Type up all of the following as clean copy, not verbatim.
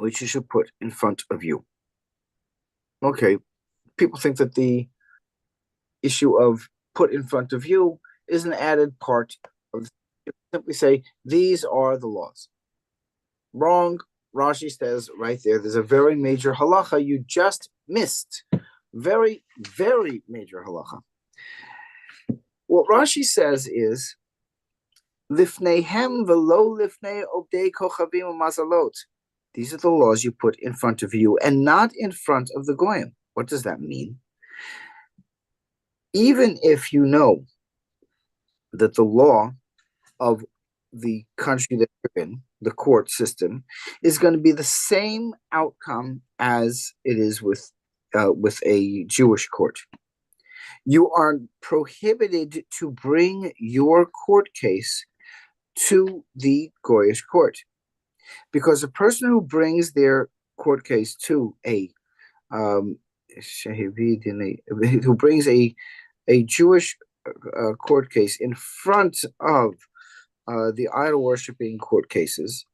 which you should put in front of you. Okay, people think that the issue of put in front of you is an added part of the, simply say, these are the laws. Wrong. Rashi says right there's a very major halacha you just missed. Very, very major halacha. What Rashi says is, Lifneihem velo lifnei obdei kochavim umazalot. These are the laws you put in front of you and not in front of the goyim. What does that mean? Even if you know that the law of the country that you're in, the court system, is going to be the same outcome as it is with a Jewish court, you are prohibited to bring your court case to the Goyish court, because a person who brings their court case to who brings a Jewish court case in front of the idol worshiping court cases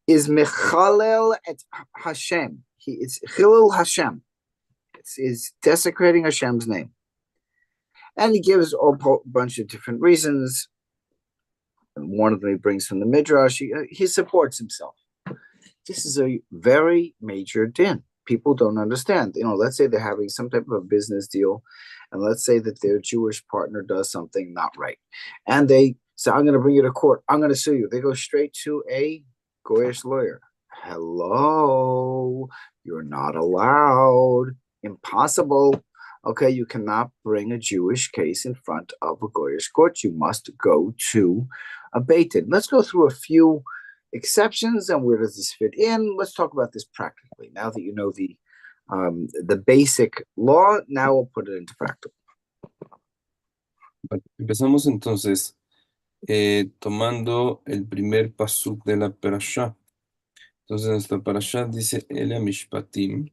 is mechalel et Hashem. It's chilul Hashem. It's desecrating Hashem's name. And he gives a bunch of different reasons. And one of them he brings from the Midrash. He supports himself. This is a very major din. People don't understand. Let's say they're having some type of a business deal, and let's say that their Jewish partner does something not right. And they say, I'm going to bring you to court. I'm going to sue you. They go straight to a Goyish lawyer. Hello, you're not allowed. Impossible. Okay, you cannot bring a Jewish case in front of a Goyish court. You must go to a Beit Din. Let's go through a few exceptions and where does this fit in. Let's talk about this practically. Now that you know the basic law, now we'll put it into practice. Empezamos entonces tomando el primer pasuk de la Parashat. Entonces nuestra Parashat dice Ele Mishpatim.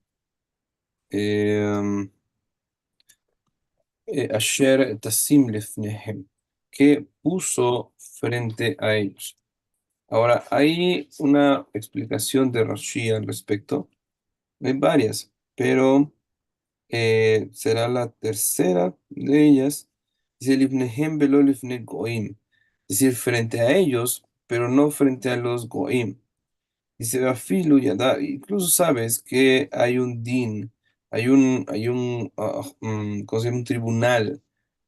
Asher tasim lefnehem, que puso frente a ellos. Ahora, hay una explicación de Rashi al respecto. Hay varias, pero será la tercera de ellas. Dice lifnehem velo lifne goim, es decir, frente a ellos, pero no frente a los goim. Dice Bafilu Yada, incluso sabes que hay un din, ¿cómo se llama? Un tribunal,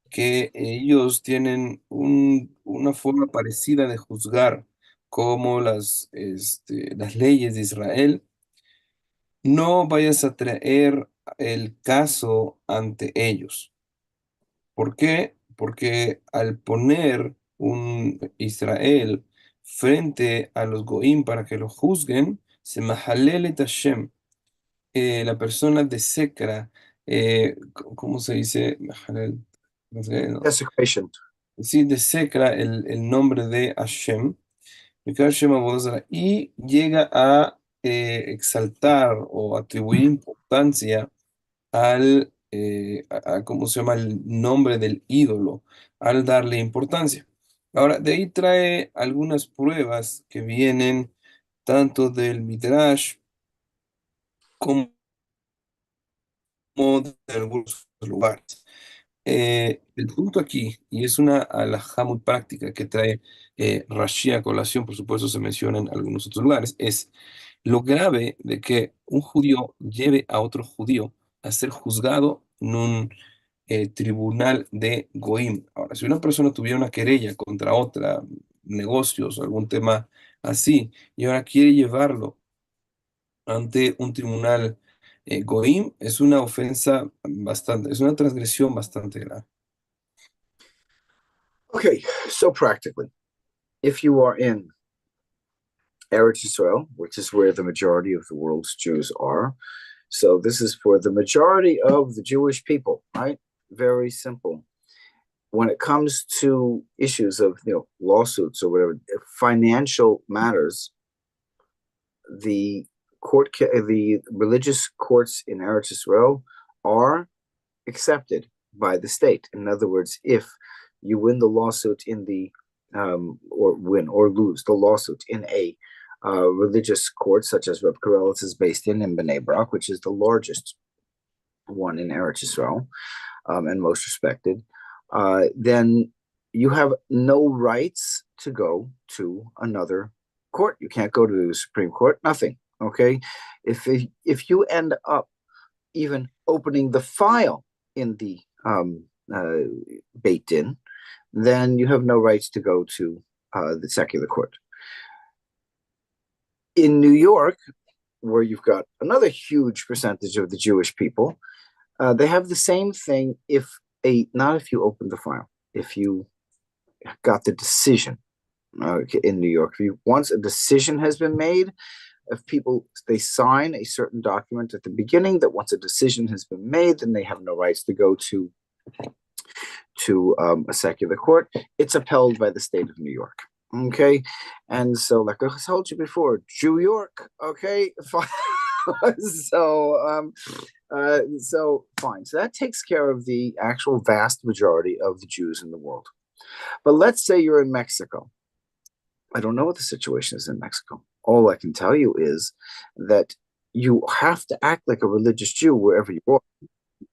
que ellos tienen una forma parecida de juzgar como las leyes de Israel. No vayas a traer el caso ante ellos. ¿Por qué? Porque al poner un Israel frente a los goim para que lo juzguen, se mahalel et Hashem. La persona desecra, ¿cómo se dice? Mahalel, no sé, no. Desecration. Sí, desecra el nombre de Hashem, y llega a exaltar o atribuir importancia al, ¿cómo se llama? El nombre del ídolo, al darle importancia. Ahora, de ahí trae algunas pruebas que vienen tanto del Midrash como de algunos lugares. El punto aquí, y es una alajá muy práctica que trae Rashi a colación, por supuesto se menciona en algunos otros lugares, es lo grave de que un judío lleve a otro judío a ser juzgado en un tribunal de Goim. Ahora, si una persona tuviera una querella contra otra, negocios o algún tema así, y ahora quiere llevarlo ante un tribunal Goim, es una ofensa bastante, es una transgresión bastante grave. Okay, so practically, if you are in Eretz Israel, which is where the majority of the world's Jews are, so this is for the majority of the Jewish people, right? Very simple. When it comes to issues of lawsuits or whatever, financial matters, the religious courts in Eretz Israel are accepted by the state. In other words, if you win the lawsuit in the or win or lose the lawsuit in a religious courts, such as Reb Karelitz is based in Bnei Brak, which is the largest one in Eretz Israel, and most respected, then you have no rights to go to another court. You can't go to the Supreme Court, nothing. Okay. If you end up even opening the file in the Beit Din, then you have no rights to go to the secular court. In New York, where you've got another huge percentage of the Jewish people, they have the same thing. Not if you open the file, if you got the decision in New York, once a decision has been made, if people they sign a certain document at the beginning that once a decision has been made, then they have no rights to go to a secular court. It's upheld by the state of New York. Okay, and so like I told you before, Jew York. Okay, so so fine. So that takes care of the actual vast majority of the Jews in the world. But let's say you're in Mexico. I don't know what the situation is in Mexico. All I can tell you is that you have to act like a religious Jew wherever you are.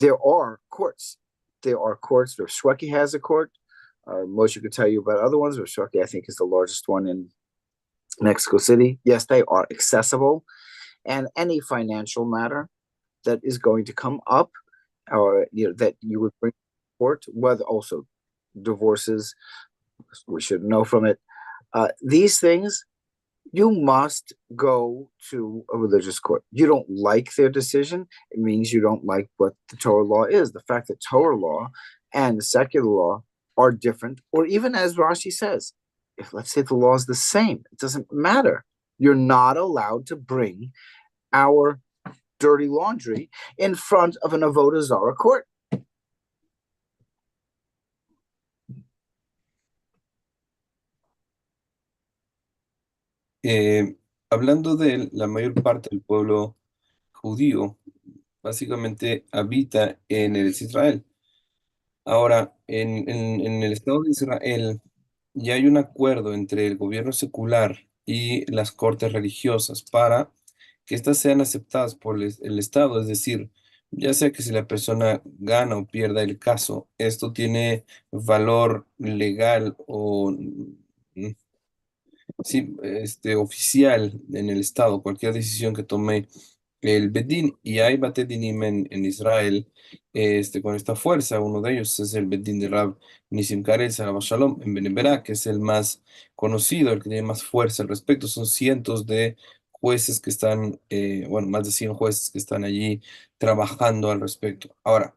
There are courts. There are courts. Shweki has a court. Moshe could tell you about other ones. Shweki, I think, is the largest one in Mexico City. Yes, they are accessible. And any financial matter that is going to come up, or that you would bring to court, whether also divorces, we should know from it. These things, you must go to a religious court. You don't like their decision, it means you don't like what the Torah law is. The fact that Torah law and secular law are different, or even as Rashi says, if let's say the law is the same, it doesn't matter. You're not allowed to bring our dirty laundry in front of an Avodah Zarah court. Hablando de la mayor parte del pueblo judío, básicamente habita en el Israel. Ahora, en el Estado de Israel ya hay un acuerdo entre el gobierno secular y las cortes religiosas para que éstas sean aceptadas por el Estado, es decir, ya sea que si la persona gana o pierda el caso, esto tiene valor legal o sí, oficial en el Estado, cualquier decisión que tome el Bedín, y hay Batedinim en Israel con esta fuerza. Uno de ellos es el Bedín de Rab Nisim Karez, Alav Shalom, en Beneberá, que es el más conocido, el que tiene más fuerza al respecto. Son cientos de jueces que están, bueno, más de 100 jueces que están allí trabajando al respecto. Ahora,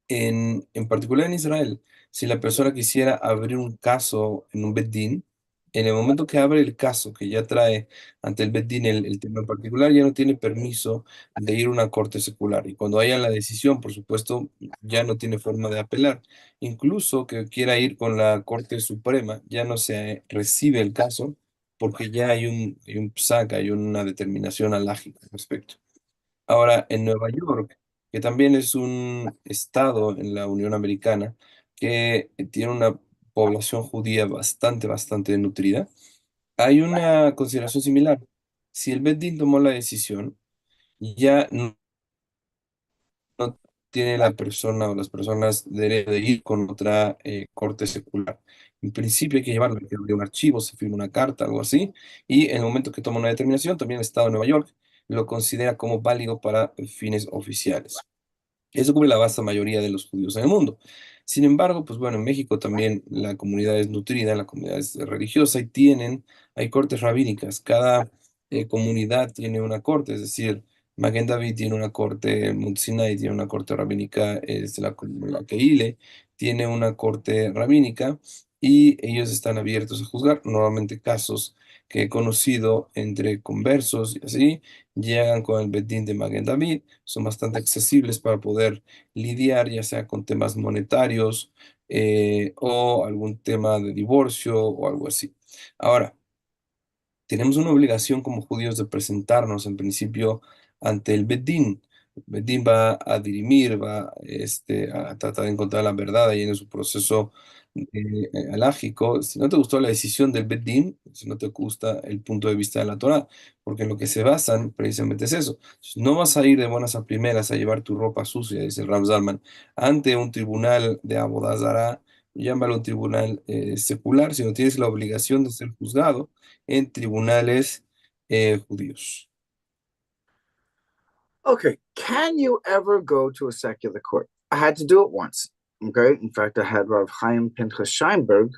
en particular en Israel, si la persona quisiera abrir un caso en un Beddin, en el momento que abre el caso, que ya trae ante el Beddin el tema en particular, ya no tiene permiso de ir a una corte secular. Y cuando haya la decisión, por supuesto, ya no tiene forma de apelar. Incluso que quiera ir con la Corte Suprema, ya no se recibe el caso porque ya hay un psac, hay una determinación alágica al respecto. Ahora, en Nueva York, que también es un estado en la Unión Americana que tiene una población judía bastante nutrida, hay una consideración similar. Si el Beit Din tomó la decisión, ya no tiene la persona o las personas derecho de ir con otra corte secular. En principio hay que llevarlo, hay que abrir un archivo, se firma una carta, algo así, y en el momento que toma una determinación, también el Estado de Nueva York lo considera como válido para fines oficiales. Eso cubre la vasta mayoría de los judíos en el mundo. Sin embargo, pues bueno, en México también la comunidad es nutrida, la comunidad es religiosa y hay cortes rabínicas. Cada comunidad tiene una corte, es decir, Maguen David tiene una corte, Mount Sinai tiene una corte rabínica, es la Keile tiene una corte rabínica y ellos están abiertos a juzgar normalmente casos que he conocido entre conversos y así llegan con el Bedín de Maguen David, son bastante accesibles para poder lidiar ya sea con temas monetarios o algún tema de divorcio o algo así. Ahora, tenemos una obligación como judíos de presentarnos en principio ante el Bedín. Bedín va a dirimir, va a tratar de encontrar la verdad ahí en su proceso alágico. Si no te gustó la decisión del Bedín, si no te gusta el punto de vista de la Torá, porque en lo que se basan precisamente es eso. No vas a ir de buenas a primeras a llevar tu ropa sucia, dice el Rav Zalman, ante un tribunal de Abodazara, llámalo un tribunal secular, sino tienes la obligación de ser juzgado en tribunales judíos. Okay, can you ever go to a secular court? I had to do it once. Okay, in fact, I had Rav Chaim Pinchas Scheinberg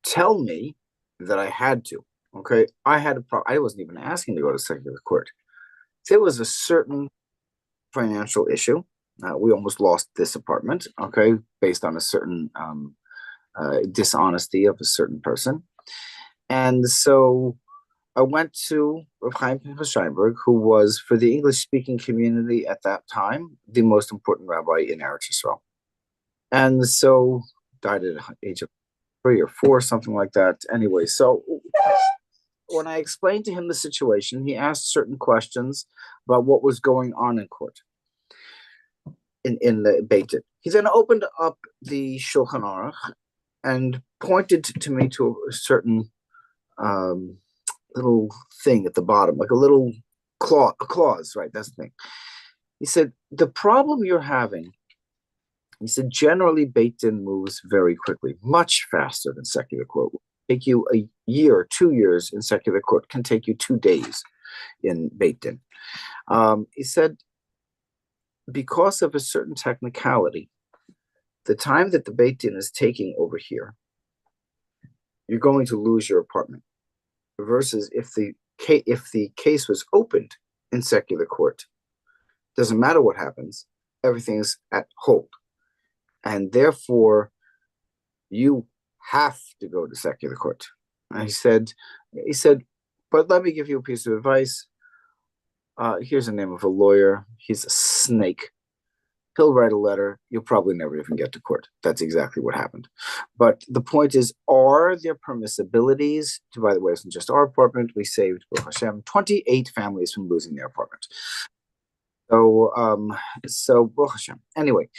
tell me that I had to. Okay, I had a problem. I wasn't even asking to go to secular court. There was a certain financial issue. We almost lost this apartment. Okay, based on a certain dishonesty of a certain person, and so I went to Rav Chaim Pinchas Scheinberg, who was, for the English-speaking community at that time, the most important rabbi in Eretz Yisrael. And so died at the age of 3 or 4, something like that. Anyway, so when I explained to him the situation, he asked certain questions about what was going on in court, in the Beit Din. He then opened up the Shulchan Aruch and pointed to me to a certain um, little thing at the bottom, like a little clause, right? That's the thing. He said, the problem you're having, he said, generally Beit Din moves very quickly, much faster than secular court. Take you a year, 2 years in secular court, can take you 2 days in Beit Din. He said, because of a certain technicality, the time that the Beit Din is taking over here, you're going to lose your apartment. Versus if the case was opened in secular court, doesn't matter what happens, everything's at hold, and therefore you have to go to secular court. And he said, but let me give you a piece of advice. Here's the name of a lawyer. He's a snake. He'll write a letter. You'll probably never even get to court. That's exactly what happened. But the point is, are there permissibilities? By the way, it's not just our apartment. We saved, Baruch Hashem, 28 families from losing their apartment. So Baruch Hashem. Anyway,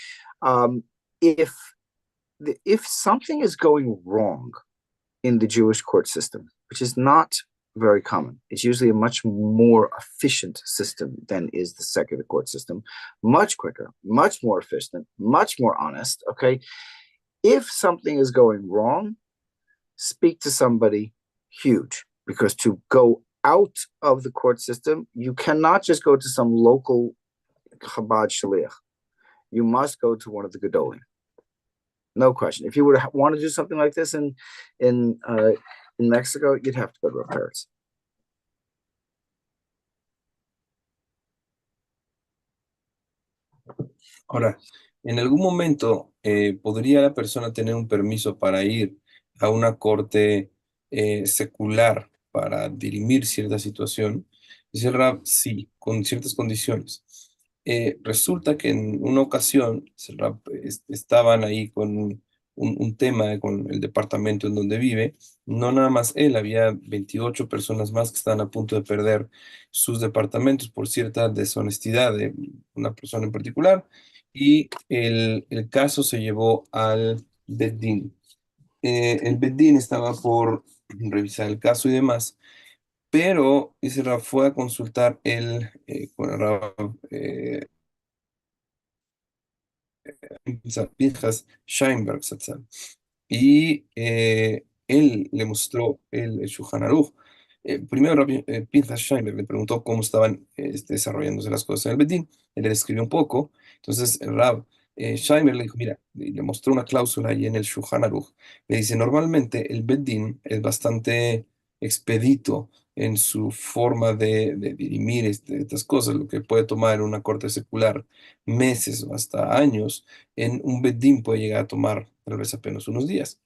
um, if if something is going wrong in the Jewish court system, which is not very common. It's usually a much more efficient system than is the secular court system, much quicker, much more efficient, much more honest. Okay. If something is going wrong, speak to somebody huge, because to go out of the court system, you cannot just go to some local Chabad Shaliach. You must go to one of the Gedolim. No question. If you would want to do something like this in Mexico, you'd have to go to Paris. Ahora, en algún momento podría la persona tener un permiso para ir a una corte secular para dirimir cierta situación. Dice el Rab, sí, con ciertas condiciones. Resulta que en una ocasión, dice el Rab, estaban ahí con un tema con el departamento en donde vive. No nada más él, había 28 personas más que estaban a punto de perder sus departamentos por cierta deshonestidad de una persona en particular, y el caso se llevó al Beddin. El Beddin estaba por revisar el caso y demás, pero dice Rab, fue a consultar con el Rab Pinchas Scheinberg, Zatzal. Y él le mostró el Shulchan Aruch. Primero Pinchas Scheinberg le preguntó cómo estaban desarrollándose las cosas en el Bedín. Él le describió un poco. Entonces el Rab Scheinberg le dijo, mira, y le mostró una cláusula ahí en el Shulchan Aruch. Le dice, normalmente el Bedín es bastante expedito en su forma de dirimir estas cosas, lo que puede tomar en una corte secular meses o hasta años, en un Bedín puede llegar a tomar tal vez apenas unos días.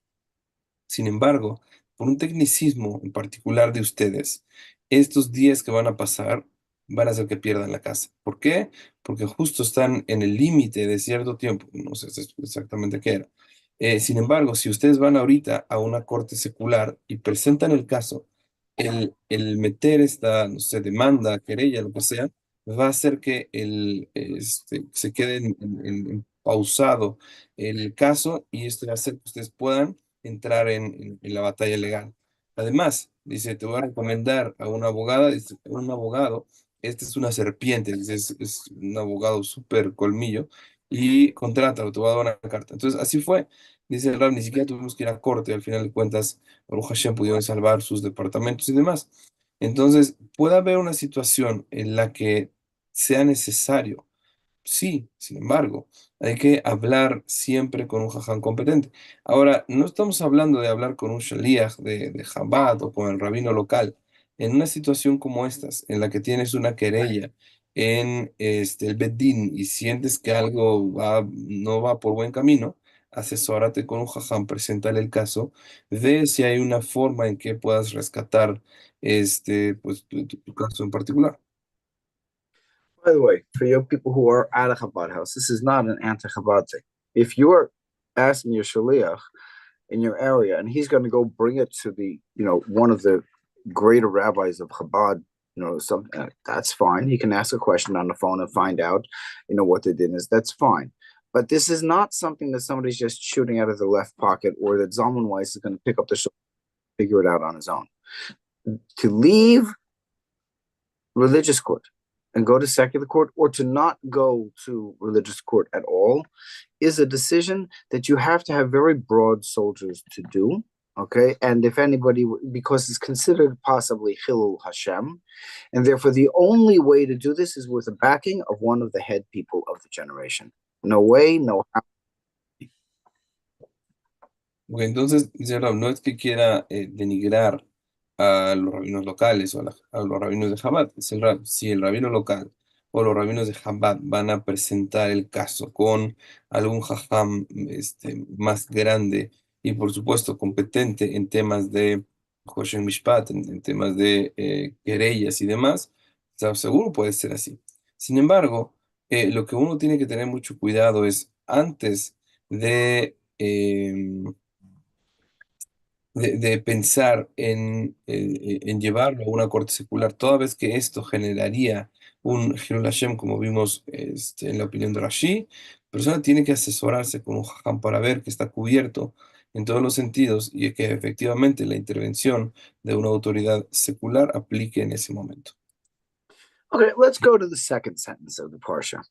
Sin embargo, por un tecnicismo en particular de ustedes, estos días que van a pasar van a hacer que pierdan la casa. ¿Por qué? Porque justo están en el límite de cierto tiempo, no sé exactamente qué era. Sin embargo, si ustedes van ahorita a una corte secular y presentan el caso, el meter esta, no sé, demanda, querella, lo que sea, va a hacer que se quede en pausado el caso y esto va a hacer que ustedes puedan entrar en la batalla legal. Además, dice, te voy a recomendar a una abogada, dice, un abogado, este es una serpiente, dice, es un abogado súper colmillo y contrátalo, te voy a dar una carta. Entonces, así fue. Dice el Rab, ni siquiera tuvimos que ir a corte, al final de cuentas, Baruch Hashem pudieron salvar sus departamentos y demás. Entonces, puede haber una situación en la que sea necesario. Sí, sin embargo, hay que hablar siempre con un jaján competente. Ahora, no estamos hablando de hablar con un shaliach de Chabad o con el rabino local. En una situación como estas, en la que tienes una querella en el Bedín y sientes que algo no va por buen camino, asesórate con un jaján, preséntale el caso, ve si hay una forma en que puedas rescatar pues, tu caso en particular. By the way, for your people who are at a Chabad house, this is not an anti-Chabad thing. If you're asking your shaliach in your area, and he's going to go bring it to one of the greater rabbis of Chabad, something that's fine. He can ask a question on the phone and find out, what the din is. That's fine. But this is not something that somebody's just shooting out of the left pocket, or that Zalman Weiss is going to pick up the show, figure it out on his own. To leave religious court and go to secular court, or to not go to religious court at all, is a decision that you have to have very broad soldiers to do. Okay, and if anybody, because it's considered possibly Chilul Hashem, and therefore the only way to do this is with the backing of one of the head people of the generation. No way, no how. Ok, entonces, dice Rab, no es que quiera denigrar a los rabinos locales o a los rabinos de Chabad. Dice el Rab, si el rabino local o los rabinos de Chabad van a presentar el caso con algún jajam más grande y, por supuesto, competente en temas de Hoshen Mishpat, en temas de querellas y demás, o sea, seguro puede ser así. Sin embargo, lo que uno tiene que tener mucho cuidado es antes de de pensar en llevarlo a una corte secular, toda vez que esto generaría un Hilul Hashem, como vimos en la opinión de Rashi, la persona tiene que asesorarse con un jajam para ver que está cubierto en todos los sentidos y que efectivamente la intervención de una autoridad secular aplique en ese momento. Okay, let's go to the second sentence of the parsha.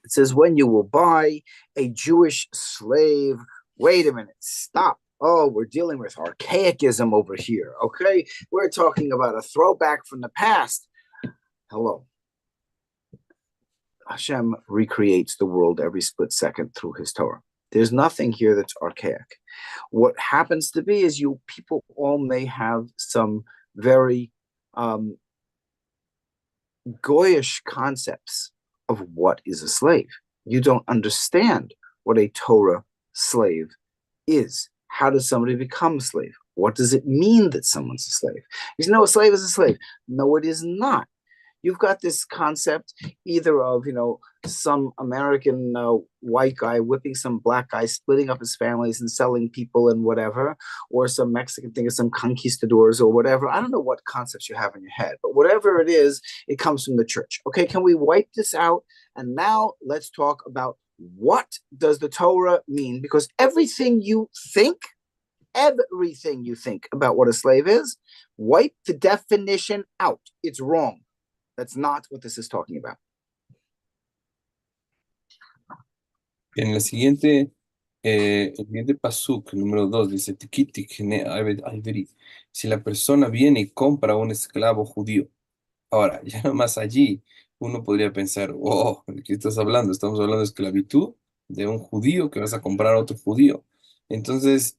It says, when you will buy a Jewish slave. Wait a minute, stop. Oh, we're dealing with archaicism over here. Okay, we're talking about a throwback from the past. Hello. Hashem recreates the world every split second through his Torah. There's nothing here that's archaic. What happens to be is you people all may have some very goyish concepts of what is a slave. You don't understand what a Torah slave is. How does somebody become a slave? What does it mean that someone's a slave? You know, a slave is a slave. No, it is not. You've got this concept either of, some American white guy whipping some black guy, splitting up his families and selling people and whatever, or some Mexican thing, or some conquistadors or whatever. I don't know what concepts you have in your head, but whatever it is, it comes from the church. Okay, can we wipe this out? And now let's talk about what does the Torah mean? Because everything you think about what a slave is, wipe the definition out. It's wrong. That's not what this is talking about. En el siguiente pasuk, el número 2, dice, "Tikitik hine aved ivri". Si la persona viene y compra un esclavo judío. Ahora, ya nomás allí uno podría pensar, oh, ¿de qué estás hablando? Estamos hablando de esclavitud de un judío que vas a comprar a otro judío. Entonces,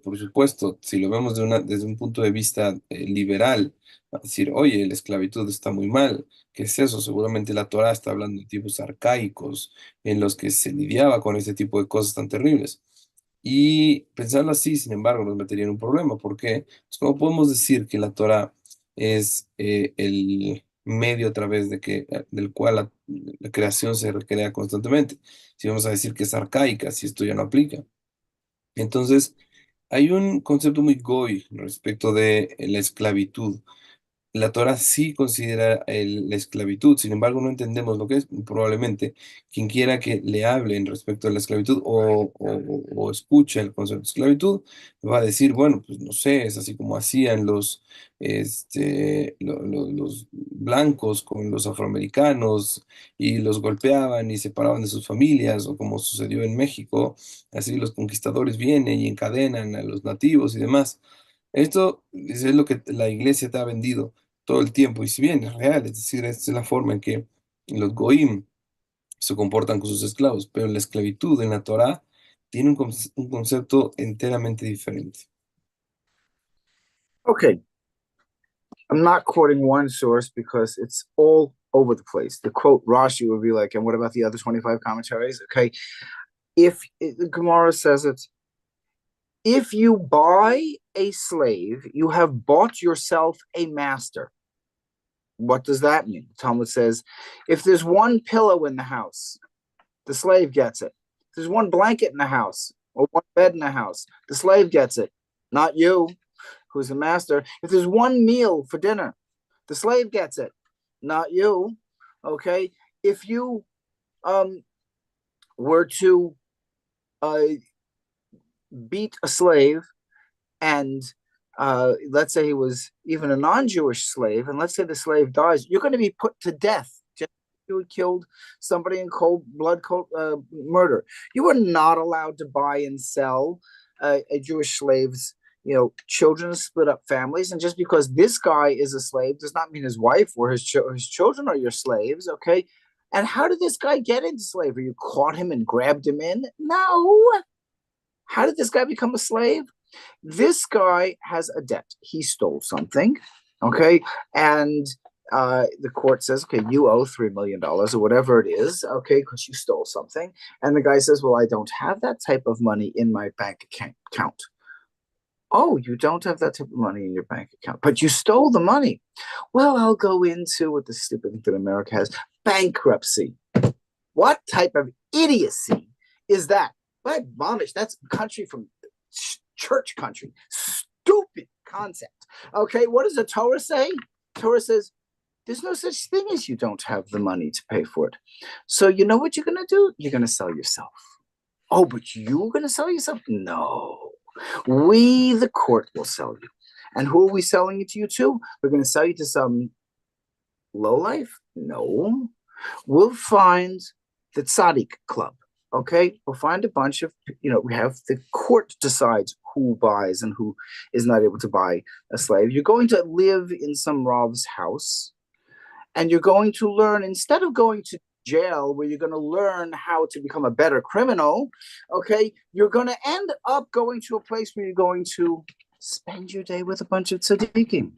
por supuesto, si lo vemos desde un punto de vista liberal, va a decir, oye, la esclavitud está muy mal. ¿Qué es eso? Seguramente la Torá está hablando de tiempos arcaicos en los que se lidiaba con este tipo de cosas tan terribles. Y pensarlo así, sin embargo, nos metería en un problema, porque pues, ¿cómo podemos decir que la Torá es el medio a través del cual la creación se recrea constantemente? Si vamos a decir que es arcaica, si esto ya no aplica. Entonces, hay un concepto muy goy respecto de la esclavitud. La Torah sí considera la esclavitud, sin embargo no entendemos lo que es. Probablemente quien quiera que le hablen respecto a la esclavitud o escuche el concepto de esclavitud, va a decir, bueno, pues no sé, es así como hacían los blancos con los afroamericanos y los golpeaban y separaban de sus familias, o como sucedió en México, así los conquistadores vienen y encadenan a los nativos y demás. Esto es lo que la iglesia te ha vendido todo el tiempo. Y si bien es real, es decir, esta es la forma en que los goim se comportan con sus esclavos, pero la esclavitud en la Torá tiene un concepto enteramente diferente. Okay, I'm not quoting one source because it's all over the place. The quote Rashi would be like, and what about the other 25 commentaries? Okay, if the Gemara says it, if you buy a slave, you have bought yourself a master. What does that mean? The Talmud says, if there's one pillow in the house, the slave gets it. If there's one blanket in the house or one bed in the house, the slave gets it, not you, who's the master. If there's one meal for dinner, the slave gets it, not you. Okay. If you were to uh, beat a slave and let's say he was even a non-Jewish slave, and let's say the slave dies, you're going to be put to death. Just you had killed somebody in cold blood, cold murder. You were not allowed to buy and sell a Jewish slave's, children split up families. And just because this guy is a slave does not mean his wife or his children are your slaves. Okay. And how did this guy get into slavery? You caught him and grabbed him in? No. How did this guy become a slave? This guy has a debt. He stole something, okay? And the court says, okay, you owe $3 million or whatever it is, okay, because you stole something. And the guy says, well, I don't have that type of money in my bank account. Oh, you don't have that type of money in your bank account, but you stole the money. Well, I'll go into what the stupid thing that America has, bankruptcy. What type of idiocy is that? But momish, that's country from church country. Stupid concept. Okay, what does the Torah say? Torah says there's no such thing as you don't have the money to pay for it. So you know what you're gonna do? You're gonna sell yourself. Oh, but you're gonna sell yourself? No. We, the court, will sell you. And who are we selling it to you to? We're gonna sell you to some lowlife? No. We'll find the tzaddik club. Okay, we'll find a bunch of, we have the court decides who buys and who is not able to buy a slave. You're going to live in some Rav's house, and you're going to learn, instead of going to jail where you're going to learn how to become a better criminal, okay, you're going to end up going to a place where you're going to spend your day with a bunch of tzaddikim.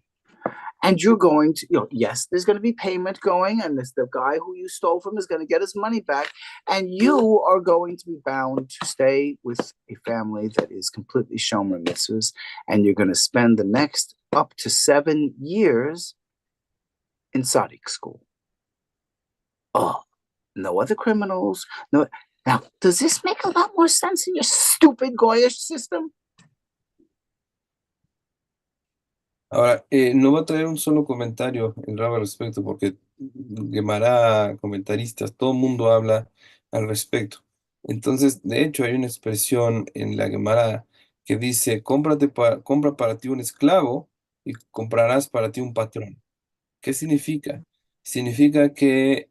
And you're going to, yes, there's going to be payment going, and the guy who you stole from is going to get his money back, and you are going to be bound to stay with a family that is completely shomer mitzvahs, and you're going to spend the next up to 7 years in tzaddik school. Oh, no other criminals. No. Now, does this make a lot more sense in your stupid Goyish system? Ahora, no va a traer un solo comentario el Rab al respecto, porque Gemara, comentaristas, todo el mundo habla al respecto. Entonces, de hecho, hay una expresión en la Gemara que dice, compra para ti un esclavo y comprarás para ti un patrón. ¿Qué significa? Significa que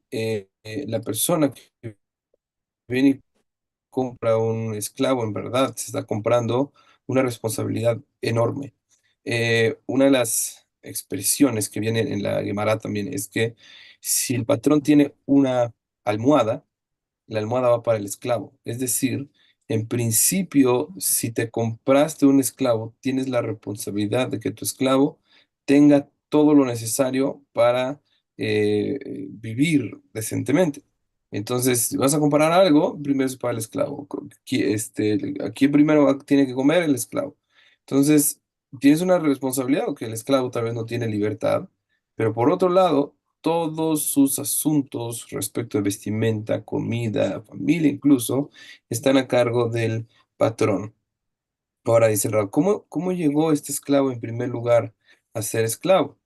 la persona que viene y compra un esclavo, en verdad, se está comprando una responsabilidad enorme. Una de las expresiones que vienen en la Gemara también es que si el patrón tiene una almohada, la almohada va para el esclavo. Es decir, en principio, si te compraste un esclavo, tienes la responsabilidad de que tu esclavo tenga todo lo necesario para vivir decentemente. Entonces, si vas a comprar algo, primero es para el esclavo. Aquí primero tiene que comer el esclavo. Entonces, tienes una responsabilidad, que el esclavo tal vez no tiene libertad, pero por otro lado, todos sus asuntos respecto de vestimenta, comida, familia incluso, están a cargo del patrón. Ahora dice el Rab, ¿cómo llegó este esclavo en primer lugar a ser esclavo?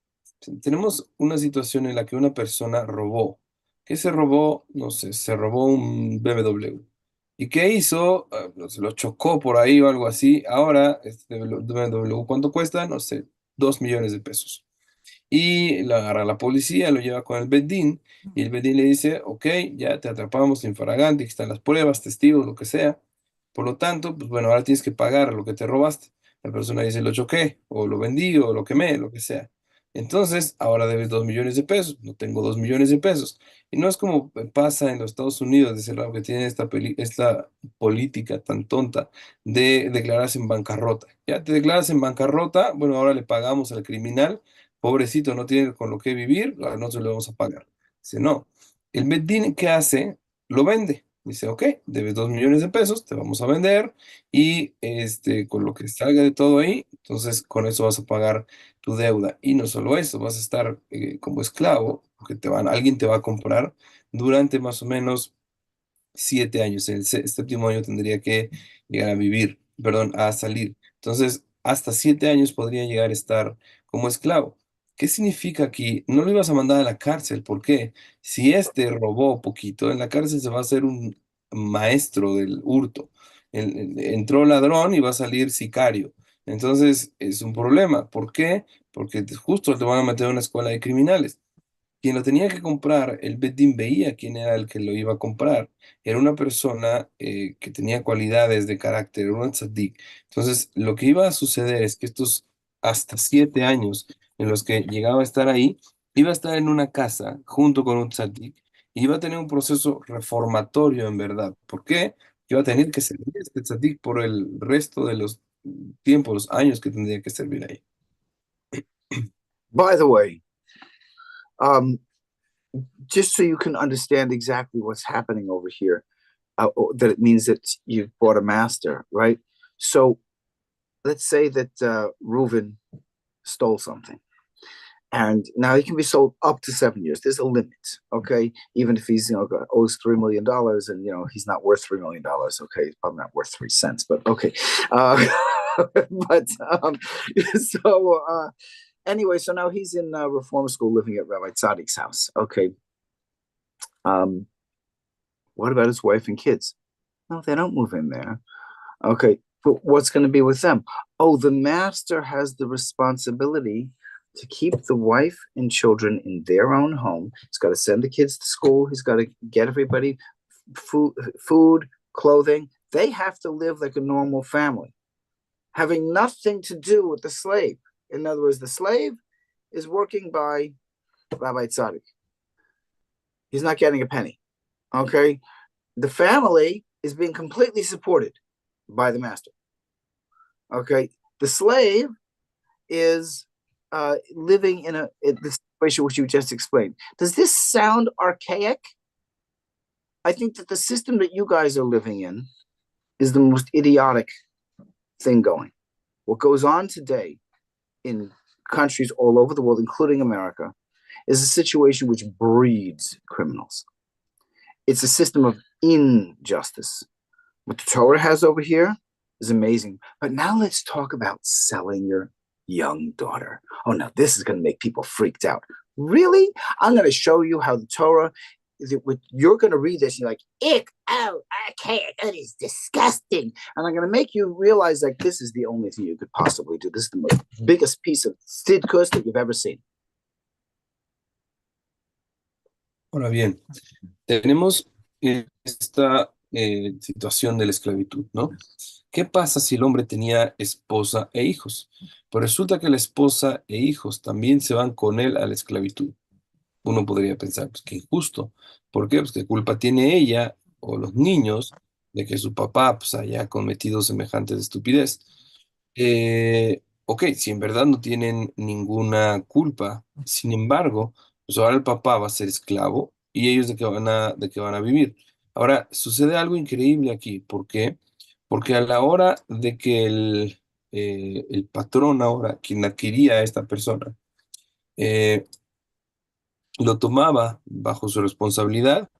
Tenemos una situación en la que una persona robó. ¿Qué se robó? No sé, se robó un BMW. ¿Y qué hizo? No se lo chocó por ahí o algo así. Ahora, este BMW, ¿cuánto cuesta? No sé, 2 millones de pesos. Y lo agarra la policía, lo lleva con el Bedín y el Bedín le dice, ok, ya te atrapamos en Faragante, aquí están las pruebas, testigos, lo que sea. Por lo tanto, pues bueno, ahora tienes que pagar lo que te robaste. La persona dice, lo choqué, o lo vendí, o lo quemé, lo que sea. Entonces, ahora debes 2 millones de pesos. No tengo 2 millones de pesos. Y no es como pasa en los Estados Unidos, de ese lado que tienen esta política tan tonta de declararse en bancarrota. Ya te declaras en bancarrota, bueno, ahora le pagamos al criminal, pobrecito, no tiene con lo que vivir, ahora nosotros le vamos a pagar. Dice, no. El Beddin, ¿qué hace? Lo vende. Dice, ok, debes 2 millones de pesos, te vamos a vender y con lo que salga de todo ahí, entonces con eso vas a pagar tu deuda. Y no solo eso, vas a estar como esclavo, porque alguien te va a comprar durante más o menos 7 años. En el séptimo año tendría que llegar a vivir, perdón, a salir. Entonces, hasta 7 años podría llegar a estar como esclavo. ¿Qué significa aquí? No lo ibas a mandar a la cárcel. ¿Por qué? Si este robó poquito, en la cárcel se va a hacer un maestro del hurto. Entró ladrón y va a salir sicario. Entonces, es un problema. ¿Por qué? Porque justo te van a meter a una escuela de criminales. Quien lo tenía que comprar, el Beddin veía quién era el que lo iba a comprar. Era una persona que tenía cualidades de carácter, era un tzadik. Entonces, lo que iba a suceder es que estos hasta 7 años en los que llegaba a estar ahí, iba a estar en una casa junto con un tzadik y iba a tener un proceso reformatorio en verdad. ¿Por qué? Iba a tener que servir a este tzadik por el resto de los tiempos, los años que tendría que servir ahí. By the way, um, just so you can understand exactly what's happening over here, that it means that you've bought a master, right? So let's say that Reuven stole something. And now he can be sold up to 7 years. There's a limit, okay? Even if he's owes $3 million, and he's not worth $3 million. Okay, he's probably not worth 3 cents, but okay. Uh, but anyway, so now he's in reform school, living at Rabbi Tzaddik's house. Okay. Um, what about his wife and kids? No, they don't move in there. Okay, but what's going to be with them? Oh, the master has the responsibility to keep the wife and children in their own home. He's got to send the kids to school. He's got to get everybody food, clothing. They have to live like a normal family, having nothing to do with the slave. In other words, the slave is working by Rabbi Tzaddik. He's not getting a penny. Okay, the family is being completely supported by the master. Okay, the slave is living in the situation which you just explained. Does this sound archaic? I think that the system that you guys are living in is the most idiotic thing going. What goes on today in countries all over the world, including America, is a situation which breeds criminals. It's a system of injustice. What the Torah has over here is amazing. But now let's talk about selling your young daughter. Oh, now this is going to make people freaked out. Really? I'm going to show you how the Torah, you're going to read this and you're like, ick, oh, archaic, that is disgusting. And I'm going to make you realize like this is the only thing you could possibly do. This is the most biggest piece of tzidkus that you've ever seen. Ahora bien, tenemos esta situación de la esclavitud, ¿no? ¿Qué pasa si el hombre tenía esposa e hijos? Pues resulta que la esposa e hijos también se van con él a la esclavitud. Uno podría pensar, pues qué injusto. ¿Por qué? Pues qué culpa tiene ella o los niños de que su papá pues, haya cometido semejante estupidez. Ok, si en verdad no tienen ninguna culpa, sin embargo, pues ahora el papá va a ser esclavo y ellos de qué van a vivir. Ahora, sucede algo increíble aquí. ¿Por qué? Porque a la hora de que el patrón ahora, quien adquiría a esta persona, eh, lo tomaba bajo su responsabilidad,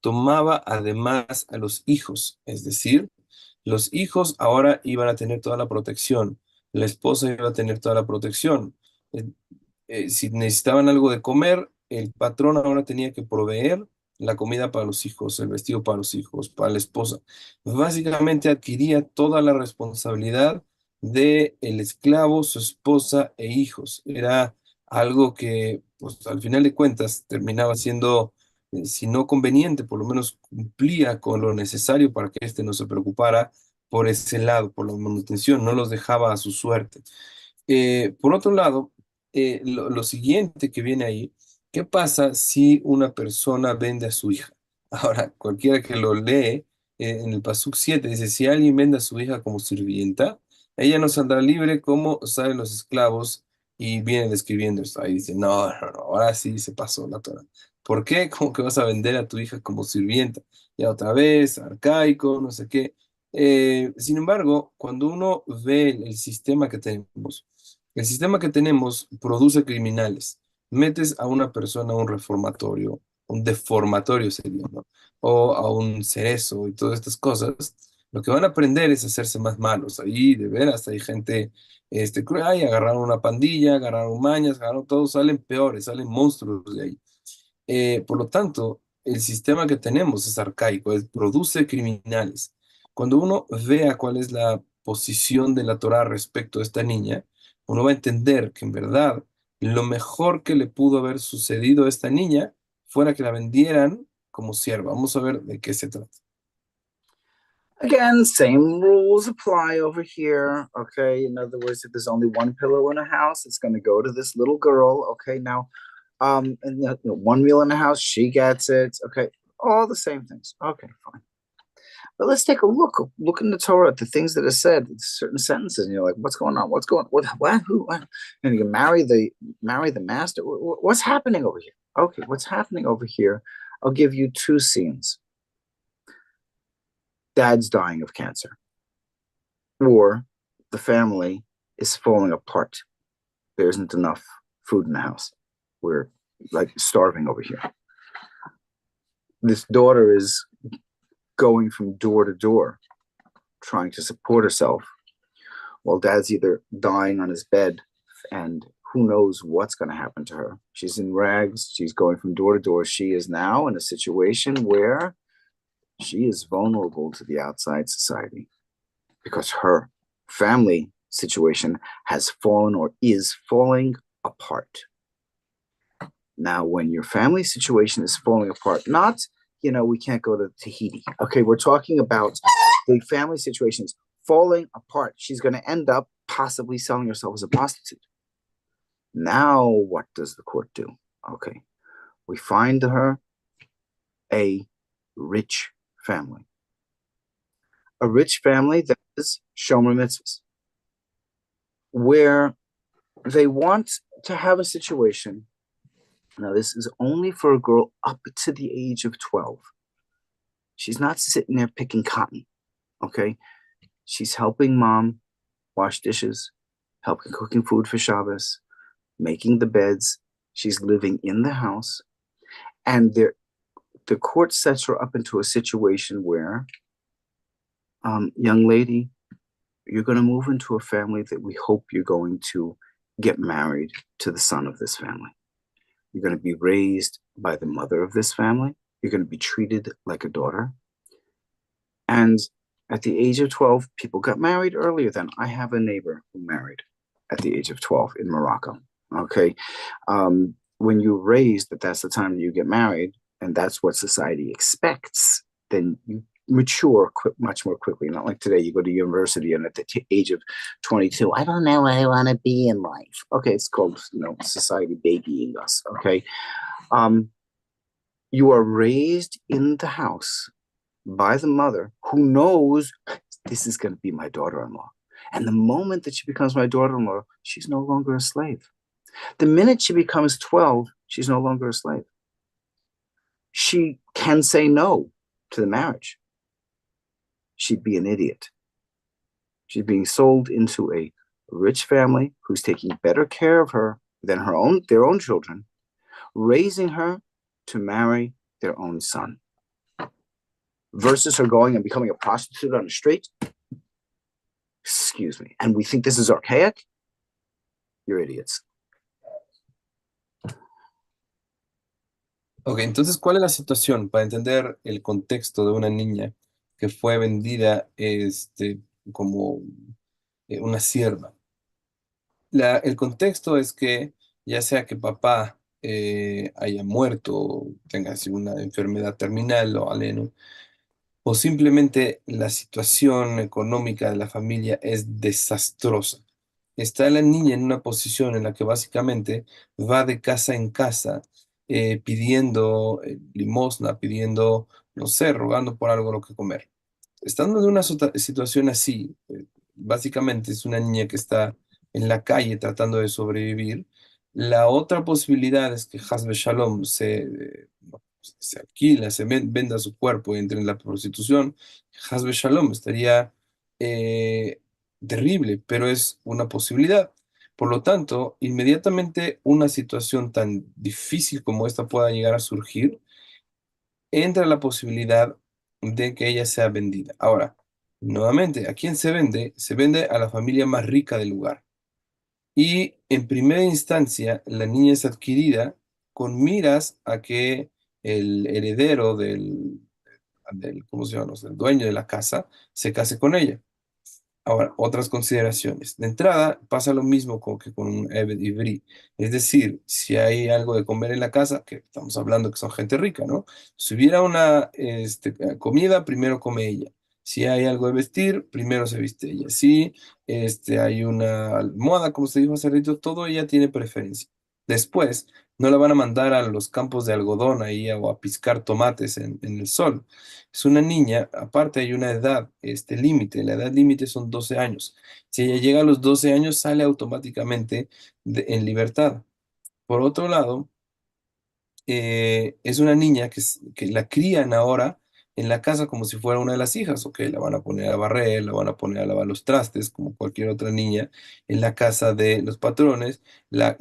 tomaba además a los hijos, es decir, los hijos ahora iban a tener toda la protección, la esposa iba a tener toda la protección. Eh, si necesitaban algo de comer, el patrón ahora tenía que proveer la comida para los hijos, el vestido para los hijos, para la esposa. Básicamente adquiría toda la responsabilidad de el esclavo, su esposa e hijos. Era algo que, pues, al final de cuentas, terminaba siendo, si no conveniente, por lo menos cumplía con lo necesario para que éste no se preocupara por ese lado, por la manutención, no los dejaba a su suerte. Por otro lado, lo siguiente que viene ahí, ¿qué pasa si una persona vende a su hija? Ahora, cualquiera que lo lee, en el Pasuk 7 dice, si alguien vende a su hija como sirvienta, ella no saldrá libre como salen los esclavos, y viene describiendo esto. Ahí dice, no, no, no, ahora sí se pasó la Torah. ¿Por qué? ¿Cómo que vas a vender a tu hija como sirvienta? Ya otra vez, arcaico, no sé qué. Sin embargo, cuando uno ve el sistema que tenemos, el sistema que tenemos produce criminales. Metes a una persona a un reformatorio, un deformatorio sería, ¿no? O a un cerezo y todas estas cosas, lo que van a aprender es hacerse más malos. Ahí, de veras, hay gente cruel. Ay, agarraron una pandilla, agarraron mañas, agarraron todos, salen peores, salen monstruos de ahí. Por lo tanto, el sistema que tenemos es arcaico, produce criminales. Cuando uno vea cuál es la posición de la Torá respecto a esta niña, uno va a entender que en verdad lo mejor que le pudo haber sucedido a esta niña fuera que la vendieran como sierva. Vamos a ver de qué se trata. Again, same rules apply over here. Okay. In other words, if there's only one pillow in a house, it's going to go to this little girl. Okay. Now, and one meal in the house, she gets it. Okay. All the same things. Okay, fine. But let's take a look. Look in the Torah at the things that are said, certain sentences, and you're like, "What's going on? What's going? What? Who? What?" And you marry the master. What's happening over here? Okay, what's happening over here? I'll give you two scenes. Dad's dying of cancer, or the family is falling apart. There isn't enough food in the house. We're like starving over here. This daughter is going from door to door, trying to support herself, while dad's either dying on his bed and who knows what's going to happen to her. She's in rags. She's going from door to door. She is now in a situation where she is vulnerable to the outside society because her family situation has fallen or is falling apart. Now, when your family situation is falling apart, not, we can't go to Tahiti. Okay, we're talking about the family situations falling apart. She's going to end up possibly selling herself as a prostitute. Now, what does the court do? Okay, we find her a rich family. A rich family that is Shomer Mitzvahs, where they want to have a situation. Now, this is only for a girl up to the age of 12. She's not sitting there picking cotton, okay? She's helping mom wash dishes, helping cooking food for Shabbos, making the beds. She's living in the house. And the court sets her up into a situation where, young lady, you're going to move into a family that we hope you're going to get married to the son of this family. You're going to be raised by the mother of this family. You're going to be treated like a daughter. And at the age of 12, people got married earlier than. I have a neighbor who married at the age of 12 in Morocco. Okay. When you're raised that that's the time you get married, and that's what society expects, then you mature much more quickly. Not like today, you go to university and at the age of 22, I don't know what I want to be in life. Okay, it's called society babying us. Okay, you are raised in the house by the mother who knows this is going to be my daughter-in-law. And the moment that she becomes my daughter-in-law, she's no longer a slave. The minute she becomes 12, she's no longer a slave. She can say no to the marriage. She'd be an idiot. She's being sold into a rich family who's taking better care of her than their own children, raising her to marry their own son. Versus her going and becoming a prostitute on the street. Excuse me. And we think this is archaic? You're idiots. Ok, entonces, ¿cuál es la situación para entender el contexto de una niña que fue vendida como una sierva? El contexto es que ya sea que papá haya muerto, tenga así una enfermedad terminal o algo, o simplemente la situación económica de la familia es desastrosa. Está la niña en una posición en la que básicamente va de casa en casa pidiendo limosna, pidiendo, no sé, rogando por algo lo que comer. Estando en una situación así, básicamente es una niña que está en la calle tratando de sobrevivir. La otra posibilidad es que Hasbe Shalom no, se alquila, venda su cuerpo y entre en la prostitución. Hasbe Shalom estaría eh, terrible, pero es una posibilidad. Por lo tanto, inmediatamente una situación tan difícil como esta pueda llegar a surgir, entra la posibilidad de que ella sea vendida. Ahora, nuevamente, ¿a quién se vende? Se vende a la familia más rica del lugar. Y en primera instancia, la niña es adquirida con miras a que el heredero ¿cómo se llama? O sea, el dueño de la casa se case con ella. Ahora, otras consideraciones. De entrada, pasa lo mismo que con un Eved Ivri. Es decir, si hay algo de comer en la casa, que estamos hablando que son gente rica, ¿no? Si hubiera una comida, primero come ella. Si hay algo de vestir, primero se viste ella. Si hay una almohada, como se dijo hace rato, todo ella tiene preferencia. Después, no la van a mandar a los campos de algodón ahí o a piscar tomates en el sol. Es una niña, aparte hay una edad, límite, la edad límite son 12 años. Si ella llega a los 12 años, sale automáticamente en libertad. Por otro lado, es una niña que la crían ahora en la casa como si fuera una de las hijas, ok, la van a poner a barrer, la van a poner a lavar los trastes, como cualquier otra niña en la casa de los patrones, la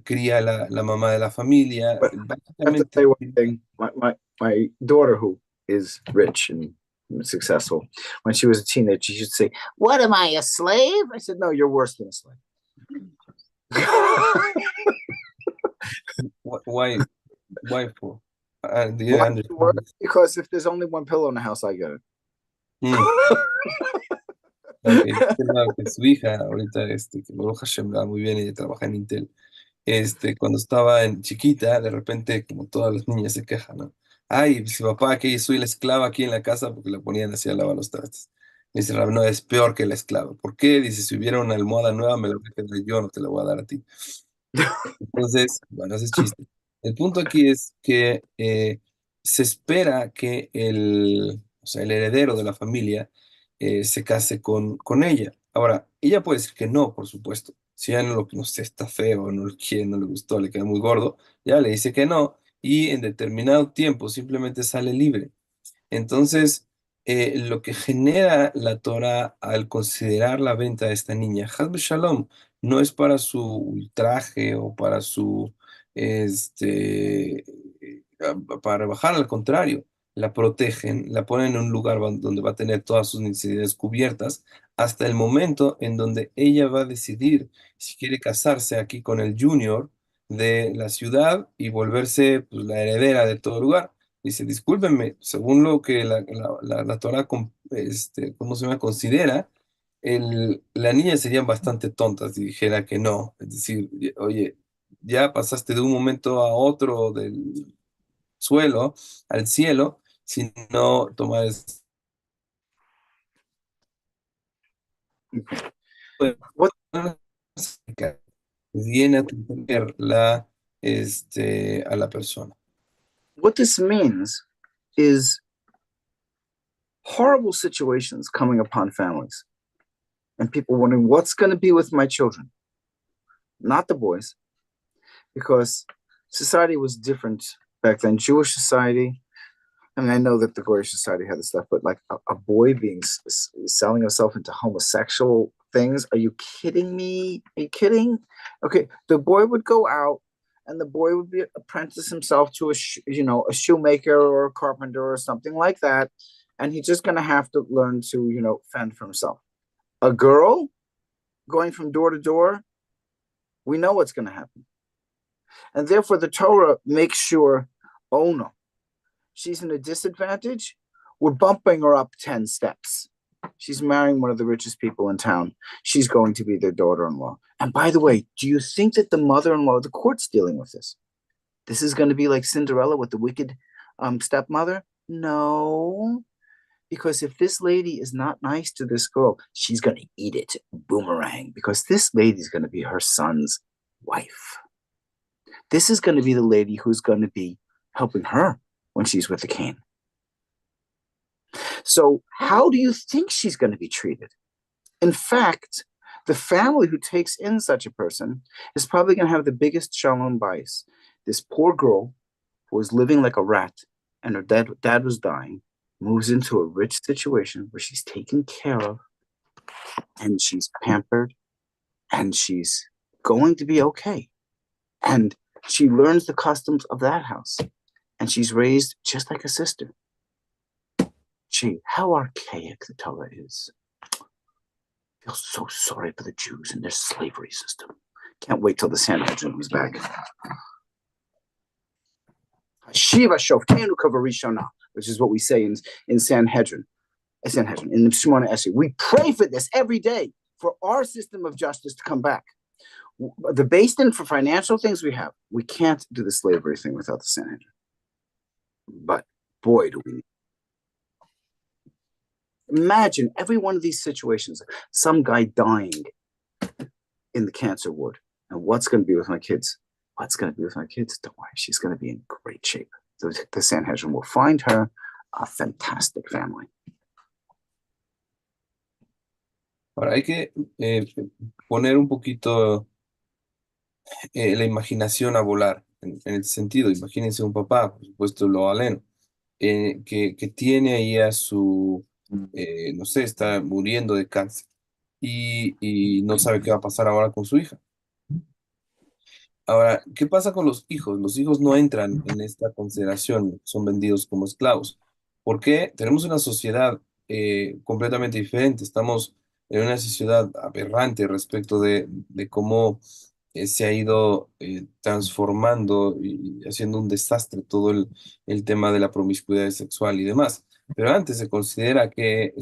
cría la mamá de la familia, But I have to básicamente. say one thing. My daughter, who is rich and successful, when she was a teenager, she used to say, "What am I, a slave?" I said, "No, you're worse than a slave." Why, why for? I didn't Why is it worse? understand this. Because if there's only one pillow in the house, I get it. Mm. Ok, claro que su hija ahorita, que Baruch Hashem le va muy bien, ella trabaja en Intel. Cuando estaba en chiquita, de repente, como todas las niñas se quejan, ¿no? Ay, si papá, que soy la esclava aquí en la casa porque la ponían así a lavar los trastes. Dice, "Rab, no, es peor que la esclava. ¿Por qué?" Dice, si hubiera una almohada nueva, me la voy a quedar yo, no te la voy a dar a ti. Entonces, bueno, ese es chiste. El punto aquí es que se espera que o sea, el heredero de la familia se case con ella. Ahora, ella puede decir que no, por supuesto. Si ya no sé, está feo, no lo quiere, no le gustó, le queda muy gordo, ya le dice que no y en determinado tiempo simplemente sale libre. Entonces, lo que genera la Torah al considerar la venta de esta niña, Haz Shalom, no es para su ultraje o para este, para rebajar, al contrario, la protegen, la ponen en un lugar donde va a tener todas sus necesidades cubiertas hasta el momento en donde ella va a decidir si quiere casarse aquí con el junior de la ciudad y volverse pues, la heredera de todo lugar. Dice, discúlpenme, según lo que la Torah, ¿cómo se llama? Considera, la niña serían bastante tontas si dijera que no. Es decir, oye, ya pasaste de un momento a otro del suelo al cielo, si no tomas What viene a tener a la persona. what this means is horrible situations coming upon families and people wondering what's going to be with my children, not the boys, because society was different back then. Jewish society. I mean, I know that the Goyish society had this stuff, but like a boy being selling himself into homosexual things. Are you kidding me? Are you kidding? Okay, the boy would go out, and the boy would be apprentice himself to a shoemaker or a carpenter or something like that, and he's just gonna have to learn to fend for himself. A girl going from door to door, we know what's gonna happen, and therefore the Torah makes sure Oh no, she's in a disadvantage. We're bumping her up 10 steps. She's marrying one of the richest people in town. She's going to be their daughter in law. And by the way, do you think that the mother in law, the court's dealing with this? This is going to be like Cinderella with the wicked stepmother? No, because if this lady is not nice to this girl, she's going to eat it boomerang because this lady's going to be her son's wife. This is going to be the lady who's going to be helping her when she's with the king. So, how do you think she's going to be treated? In fact, the family who takes in such a person is probably going to have the biggest shalom bias. This poor girl who was living like a rat and her dad was dying moves into a rich situation where she's taken care of and she's pampered and she's going to be okay. And she learns the customs of that house and she's raised just like a sister. Gee, how archaic the Torah is. I feel so sorry for the Jews and their slavery system. Can't wait till the Sanhedrin comes back. HaShavuah Shoftenu Kavarishona, which is what we say in Sanhedrin, in the Shemona Esrei. We pray for this every day, for our system of justice to come back. The based in for financial things we have. We can't do the slavery thing without the Sanhedrin. But boy, do we. Imagine every one of these situations, some guy dying in the cancer ward. And what's going to be with my kids? What's going to be with my kids? Don't worry, she's going to be in great shape. The Sanhedrin will find her a fantastic family. Ahora hay que poner un poquito la imaginación a volar, en el sentido, imagínense un papá, por supuesto lo aleno, que tiene ahí a su, no sé, está muriendo de cáncer y no sabe qué va a pasar ahora con su hija. Ahora, ¿qué pasa con los hijos? Los hijos no entran en esta consideración, son vendidos como esclavos. ¿Por qué? Tenemos una sociedad completamente diferente. Estamos en una sociedad aberrante respecto de cómo se ha ido transformando y haciendo un desastre todo el tema de la promiscuidad sexual y demás. Pero antes se consideraba que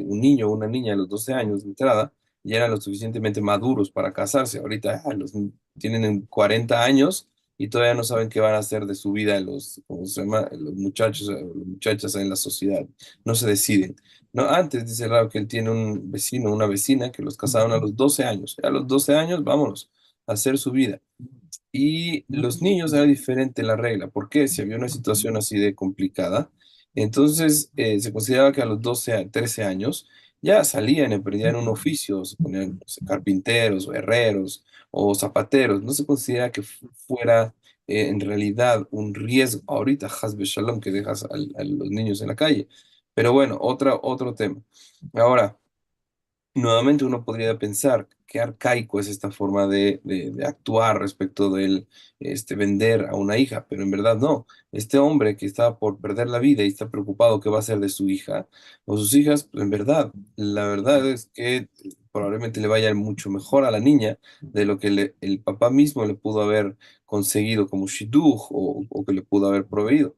un niño o una niña a los 12 años de entrada ya eran lo suficientemente maduros para casarse. Ahorita tienen 40 años y todavía no saben qué van a hacer de su vida ¿cómo se llama? Los muchachos, las muchachas en la sociedad. No se deciden. No, antes dice Rao que él tiene un vecino, una vecina que los casaron a los 12 años. A los 12 años, vámonos a hacer su vida. Y los niños era diferente la regla. ¿Por qué? Si había una situación así de complicada, entonces se consideraba que a los 12 a 13 años ya salían y aprendían un oficio, se ponían no sé, carpinteros o herreros o zapateros. No se considera que fuera en realidad un riesgo ahorita, Hasbe Shalom, que dejas a los niños en la calle. Pero bueno, otro tema. Ahora. Nuevamente uno podría pensar qué arcaico es esta forma de actuar respecto del vender a una hija, pero en verdad no. Este hombre que está por perder la vida y está preocupado qué va a hacer de su hija o sus hijas, pues, en verdad, la verdad es que probablemente le vaya mucho mejor a la niña de lo que el papá mismo le pudo haber conseguido como shidduch o que le pudo haber proveído.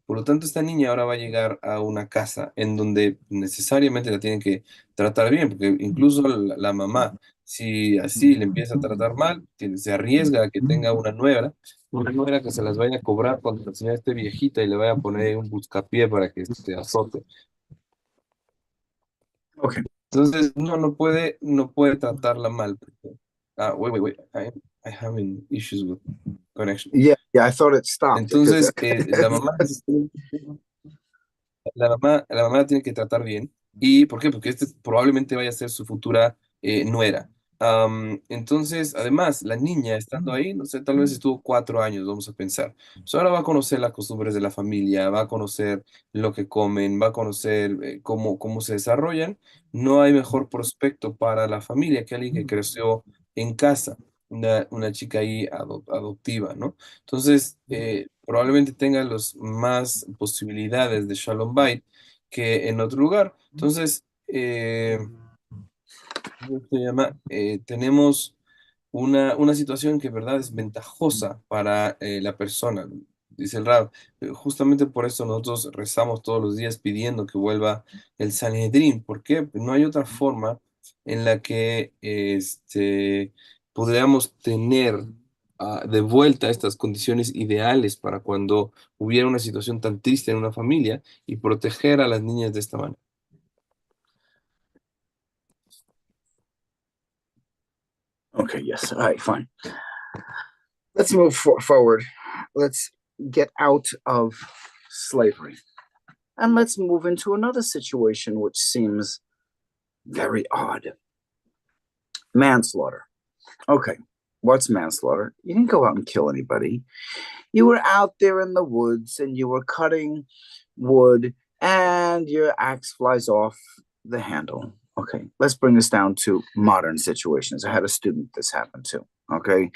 Por lo tanto, esta niña ahora va a llegar a una casa en donde necesariamente la tienen que tratar bien, porque incluso la mamá, si así le empieza a tratar mal, se arriesga a que tenga una nuera que se las vaya a cobrar cuando la señora esté viejita y le vaya a poner un buscapié para que se azote. Okay. Entonces, no puede tratarla mal. Wait, I having issues with connection. Yeah, I thought it stopped because Entonces, la mamá la tiene que tratar bien. ¿Y por qué? Porque este probablemente vaya a ser su futura nuera. Entonces, además, la niña estando ahí, no sé, tal vez estuvo 4 años, vamos a pensar. Pues ahora va a conocer las costumbres de la familia, va a conocer lo que comen, va a conocer cómo se desarrollan. No hay mejor prospecto para la familia que alguien que creció en casa, una chica ahí adoptiva, ¿no? Entonces, probablemente tenga los más posibilidades de Shalom Bait que en otro lugar. Entonces, ¿cómo se llama? Tenemos una situación que, en verdad, es ventajosa para la persona. dice el Rab. Justamente por eso nosotros rezamos todos los días pidiendo que vuelva el Sanedrín. ¿Por qué? Pues no hay otra forma en la que podríamos tener de vuelta estas condiciones ideales para cuando hubiera una situación tan triste en una familia y proteger a las niñas de esta manera. Okay, yes. All right, fine. Let's move forward. Let's get out of slavery. And let's move into another situation which seems very odd. Manslaughter. Okay, what's manslaughter? You didn't go out and kill anybody. You were out there in the woods and you were cutting wood and your axe flies off the handle. Okay, let's bring this down to modern situations. I had a student this happened to. Okay,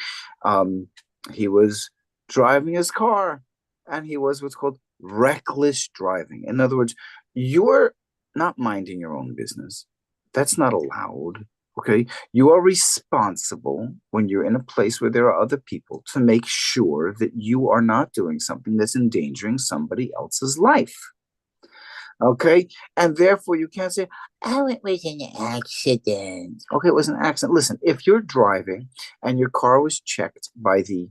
um, he was driving his car and he was what's called reckless driving. In other words, you're not minding your own business. That's not allowed. Okay, you are responsible when you're in a place where there are other people to make sure that you are not doing something that's endangering somebody else's life. Okay, and therefore you can't say, oh, it was an accident. Okay, it was an accident. Listen, if you're driving and your car was checked by the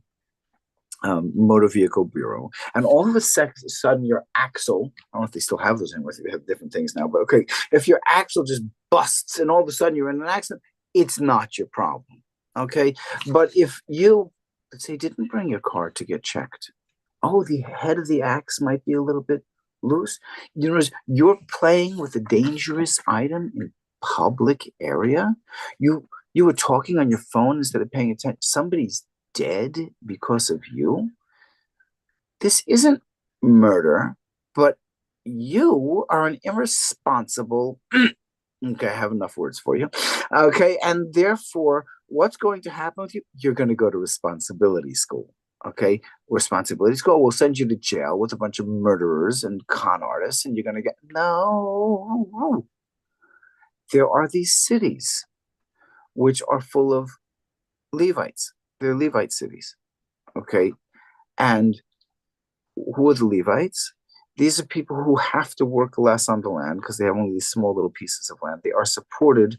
Motor Vehicle Bureau, and all of a sudden your axle, I don't know if they still have those anymore, they have different things now, but okay, if your axle just busts and all of a sudden you're in an accident, it's not your problem. Okay, but if you, let's say, didn't bring your car to get checked, oh, the head of the axe might be a little bit loose. You know, you're playing with a dangerous item in public area. You were talking on your phone instead of paying attention. Somebody's dead because of you. This isn't murder, but you are an irresponsible. Okay, I have enough words for you. Okay, and therefore, what's going to happen with you? You're going to go to responsibility school. Okay, responsibility school will send you to jail with a bunch of murderers and con artists, and you're going to get no. There are these cities which are full of Levites. They're Levite cities. Okay, and who are the Levites? These are people who have to work less on the land because they have only these small little pieces of land. They are supported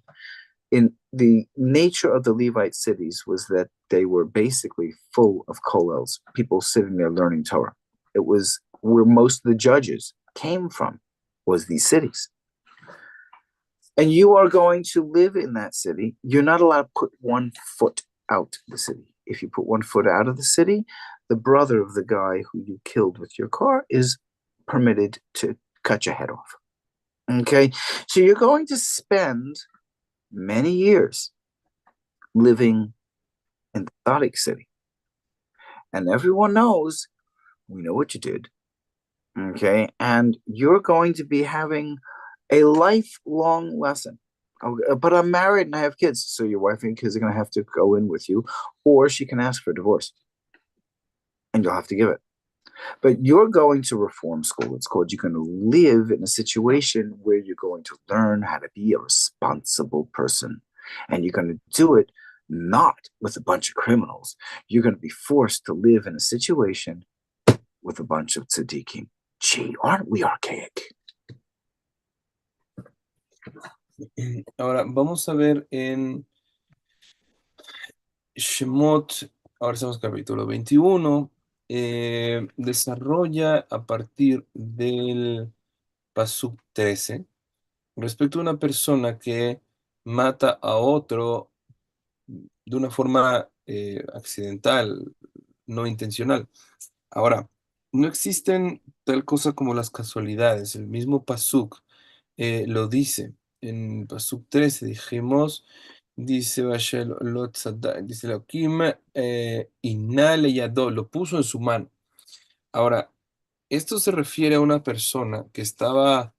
in the nature of the Levite cities was that they were basically full of kollels, people sitting there learning Torah. It was where most of the judges came from, was these cities. And you are going to live in that city. You're not allowed to put one foot out the city. If you put one foot out of the city, the brother of the guy who you killed with your car is permitted to cut your head off. Okay, so you're going to spend many years living in the Sadiq city. And everyone knows, we know what you did. Okay, and you're going to be having a lifelong lesson. Okay, but I'm married and I have kids, so your wife and kids are going to have to go in with you, or she can ask for divorce, and you'll have to give it. But you're going to reform school. It's called, you're going to live in a situation where you're going to learn how to be a responsible person. And you're going to do it not with a bunch of criminals. You're going to be forced to live in a situation with a bunch of tzaddikim. Gee, aren't we archaic? Ahora vamos a ver en Shemot, ahora estamos en capítulo 21, desarrolla a partir del Pasuk 13 respecto a una persona que mata a otro de una forma accidental, no intencional. Ahora, no existen tal cosa como las casualidades. El mismo Pasuk lo dice. En Pasuk 13 dijimos, dice Vashel Lot Tzaddak, dice Elohim, Inale Yado, lo puso en su mano. Ahora, esto se refiere a una persona que estaba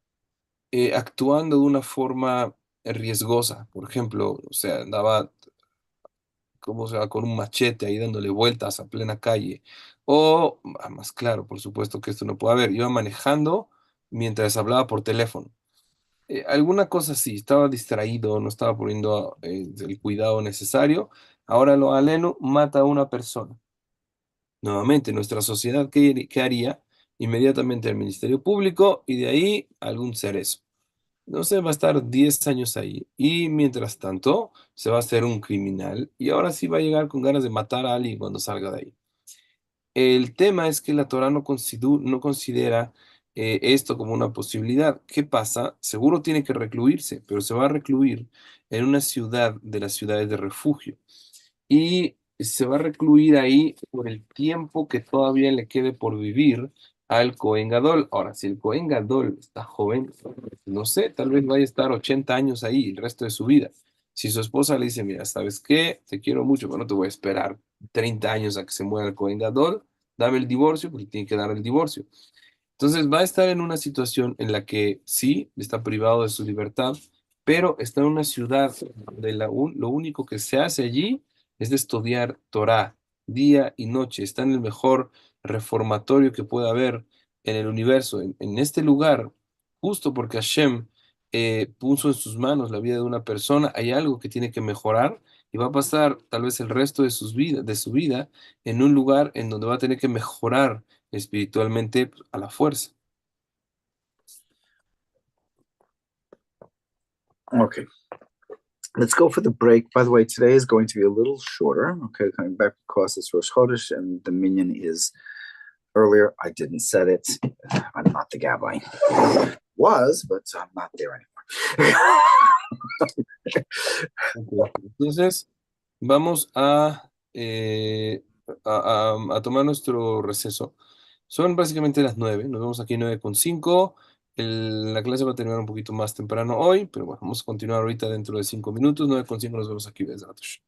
actuando de una forma riesgosa. Por ejemplo, o sea, andaba como se va con un machete ahí dándole vueltas a plena calle. O, más claro, por supuesto que esto no puede haber, iba manejando mientras hablaba por teléfono. Alguna cosa sí, estaba distraído, no estaba poniendo el cuidado necesario. Ahora lo aleno mata a una persona. Nuevamente, nuestra sociedad, ¿qué haría? Inmediatamente al Ministerio Público y de ahí algún cerezo. No sé, va a estar 10 años ahí y mientras tanto se va a hacer un criminal y ahora sí va a llegar con ganas de matar a alguien cuando salga de ahí. El tema es que la Torah no considera esto como una posibilidad. ¿Qué pasa? Seguro tiene que recluirse, pero se va a recluir en una ciudad de las ciudades de refugio y se va a recluir ahí por el tiempo que todavía le quede por vivir al Cohen Gadol. Ahora, si el Cohen Gadol está joven, no sé, tal vez vaya a estar 80 años ahí el resto de su vida. Si su esposa le dice, mira, ¿sabes qué? Te quiero mucho, pero no te voy a esperar 30 años a que se muera el Cohen Gadol, dame el divorcio, porque tiene que dar el divorcio. Entonces va a estar en una situación en la que sí, está privado de su libertad, pero está en una ciudad donde lo único que se hace allí es de estudiar Torah día y noche. Está en el mejor reformatorio que pueda haber en el universo, en este lugar, justo porque Hashem puso en sus manos la vida de una persona, hay algo que tiene que mejorar y va a pasar tal vez el resto de su vida en un lugar en donde va a tener que mejorar espiritualmente pues, a la fuerza. Okay, let's go for the break. By the way, today is going to be a little shorter. Okay, coming back because it's Rosh Chodesh and the minyan is earlier. I didn't set it. I'm not the gabbai. Was, but I'm not there anymore. Ok. Entonces, vamos a tomar nuestro receso. Son básicamente las 9. Nos vemos aquí 9:05. La clase va a terminar un poquito más temprano hoy, pero bueno, vamos a continuar ahorita dentro de 5 minutos. 9:05 nos vemos aquí desde ratos.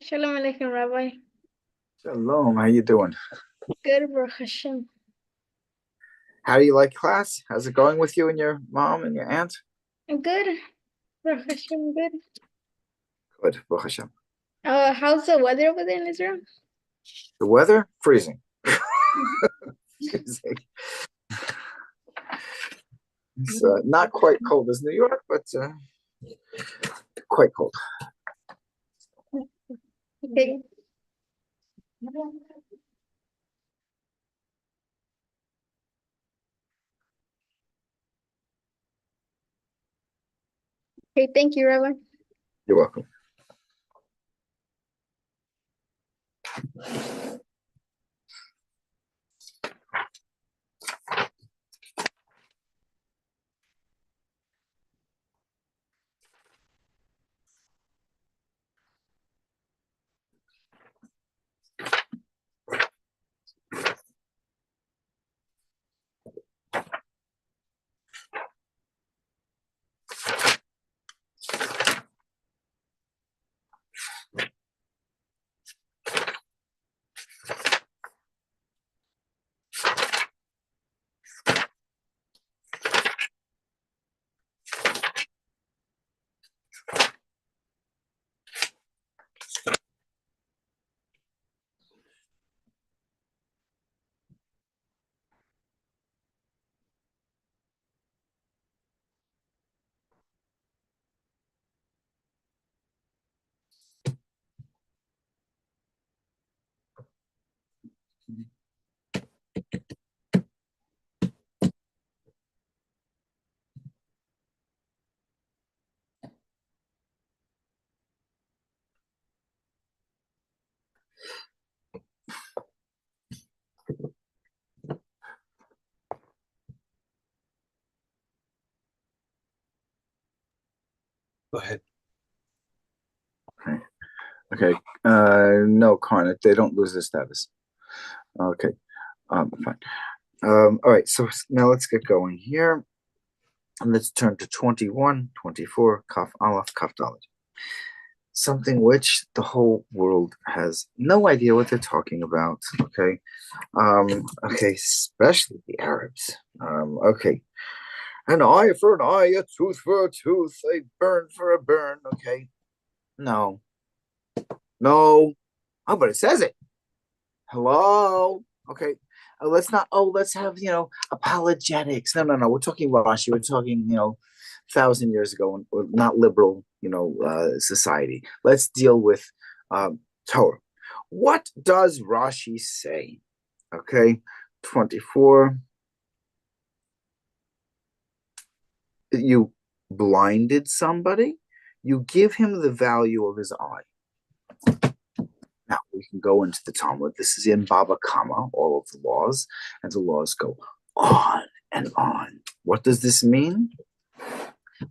Shalom Aleichem, Rabbi. Shalom, how you doing? Good, Baruch Hashem. How do you like class? How's it going with you and your mom and your aunt? I'm good, Baruch Hashem, good. Good, Baruch Hashem. How's the weather over there in Israel? The weather? Freezing. It's not quite cold as New York, but quite cold. Okay. Okay, thank you, Rabbi. You're welcome. Go ahead. Okay. No, Karn, they don't lose their status. Okay. Fine. All right, so now let's get going here. And let's turn to 21, 24, Kaf Aleph, Kaf Dalet. Something which the whole world has no idea what they're talking about. Okay. Okay, especially the Arabs. Okay. An eye for an eye, a tooth for a tooth, a burn for a burn. Okay. No. Oh, but it says it. Hello. Okay. Let's not, let's have, apologetics. No. We're talking Rashi. We're talking, 1,000 years ago, not liberal, society. Let's deal with Torah. What does Rashi say? Okay. 24. You blinded somebody, you give him the value of his eye. Now we can go into the Talmud. This is in Baba Kama, all of the laws, and the laws go on and on. What does this mean?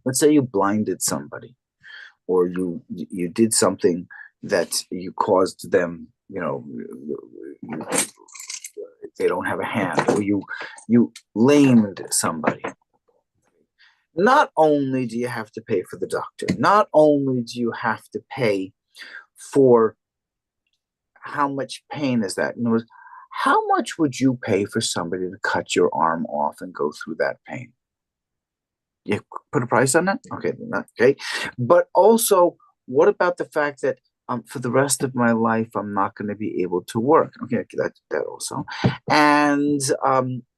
Let's say you blinded somebody, or you did something that you caused them, they don't have a hand, or you lamed somebody. Not only do you have to pay for the doctor, not only do you have to pay for how much pain is that? In other words, how much would you pay for somebody to cut your arm off and go through that pain? You put a price on that? Okay. But also, what about the fact that for the rest of my life, I'm not going to be able to work? Okay, that also. And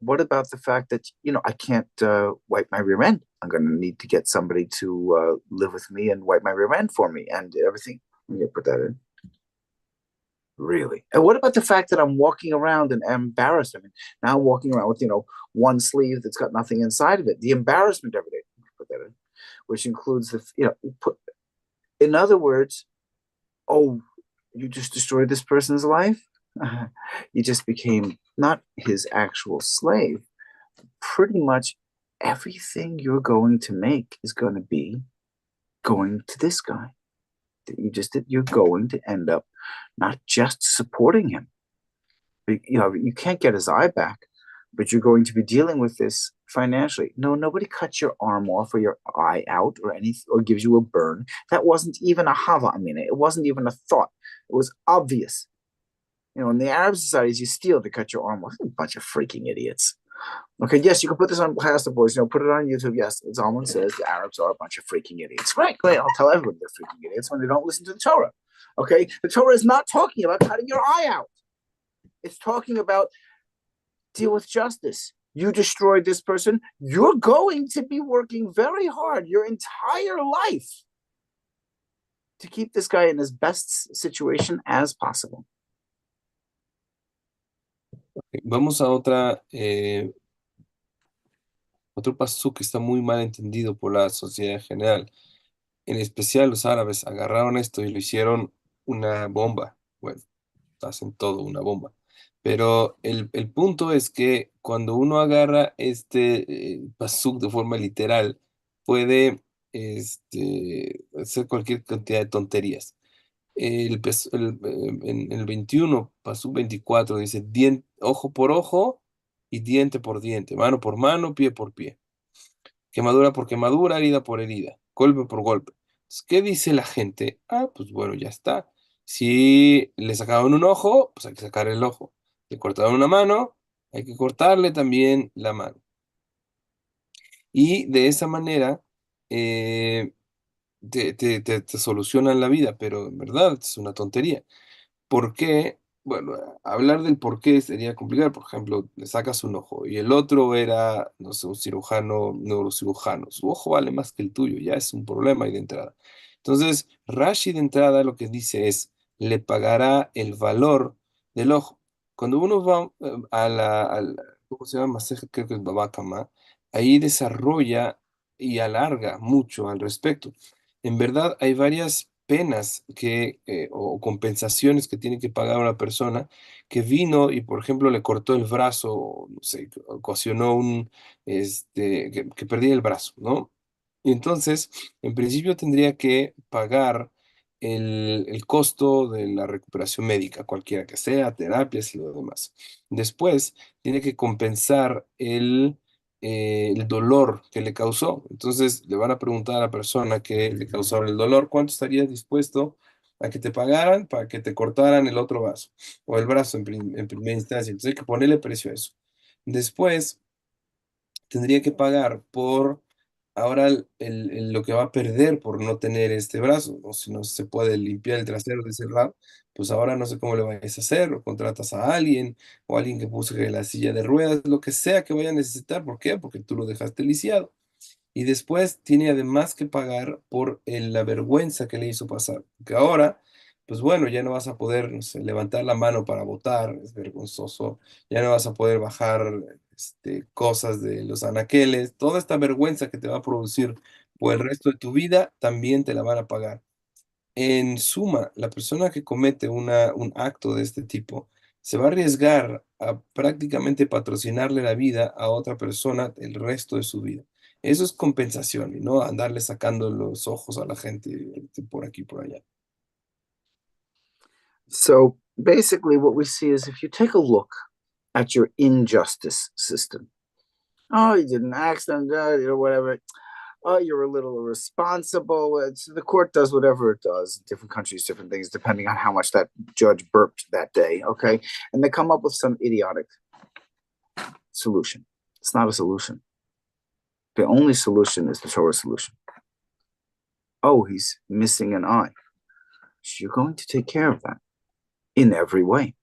what about the fact that, I can't wipe my rear end? I'm going to need to get somebody to live with me and wipe my rear end for me and everything. I'm going to put that in. Really? And what about the fact that I'm walking around and I'm embarrassed? I mean, now I'm walking around with, one sleeve that's got nothing inside of it. The embarrassment every day. Put that in, which includes in other words, you just destroyed this person's life. You just became not his actual slave. Pretty much everything you're going to make is going to be going to this guy. You're going to end up not just supporting him. You can't get his eye back, but you're going to be dealing with this financially. No, nobody cuts your arm off or your eye out or anything or gives you a burn. That wasn't even a hava. I mean, it wasn't even a thought. It was obvious. In the Arab societies, you steal, they cut your arm off. A bunch of freaking idiots. Okay, yes, you can put this on Pastor Boys, put it on YouTube. Yes, Zalman says the Arabs are a bunch of freaking idiots. Right, great. I'll tell everybody they're freaking idiots when they don't listen to the Torah. Okay, the Torah is not talking about cutting your eye out. It's talking about deal with justice. You destroyed this person. You're going to be working very hard your entire life to keep this guy in his best situation as possible. Vamos a otro pasú que está muy mal entendido por la sociedad en general. En especial los árabes agarraron esto y lo hicieron una bomba. Bueno, hacen todo una bomba. Pero el punto es que cuando uno agarra este pasuk de forma literal, puede hacer cualquier cantidad de tonterías. En el 21, pasuk 24, dice ojo por ojo y diente por diente, mano por mano, pie por pie, quemadura por quemadura, herida por herida, golpe por golpe. Entonces, ¿qué dice la gente? Ah, pues bueno, ya está. Si le sacaban un ojo, pues hay que sacar el ojo. Le cortaron una mano, hay que cortarle también la mano. Y de esa manera te solucionan la vida, pero en verdad es una tontería. ¿Por qué? Bueno, hablar del por qué sería complicado. Por ejemplo, le sacas un ojo y el otro era, no sé, un cirujano, neurocirujano. Su ojo vale más que el tuyo, ya es un problema ahí de entrada. Entonces, Rashi de entrada lo que dice es, le pagará el valor del ojo. Cuando uno va ¿cómo se llama? Masejet, creo que es Baba Kama, ahí desarrolla y alarga mucho al respecto. En verdad, hay varias penas o compensaciones que tiene que pagar una persona que vino y, por ejemplo, le cortó el brazo, o, no sé, ocasionó que perdía el brazo, ¿no? Y entonces, en principio tendría que pagar el costo de la recuperación médica, cualquiera que sea, terapias y lo demás. Después, tiene que compensar el dolor que le causó. Entonces le van a preguntar a la persona que le causó el dolor, ¿cuánto estarías dispuesto a que te pagaran para que te cortaran el otro brazo o el brazo en primera instancia? Entonces hay que ponerle precio a eso. Después tendría que pagar por ahora lo que va a perder por no tener este brazo, o si no se puede limpiar el trasero de ese lado, pues ahora no sé cómo le vayas a hacer, o contratas a alguien, o alguien que puse la silla de ruedas, lo que sea que vaya a necesitar. ¿Por qué? Porque tú lo dejaste lisiado. Y después tiene además que pagar por la vergüenza que le hizo pasar. Que ahora, pues bueno, ya no vas a poder, no sé, levantar la mano para votar, es vergonzoso. Ya no vas a poder bajar cosas de los anaqueles. Toda esta vergüenza que te va a producir por el resto de tu vida, también te la van a pagar. En suma, la persona que comete un acto de este tipo se va a arriesgar a prácticamente patrocinarle la vida a otra persona el resto de su vida. Eso es compensación y no andarle sacando los ojos a la gente por aquí y por allá. So basically, what we see is if you take a look at your injustice system, oh, you did an accident, whatever. Oh, you're a little irresponsible. The court does whatever it does. Different countries, different things, depending on how much that judge burped that day. Okay. And they come up with some idiotic solution. It's not a solution. The only solution is the Torah solution. Oh, he's missing an eye. So you're going to take care of that in every way.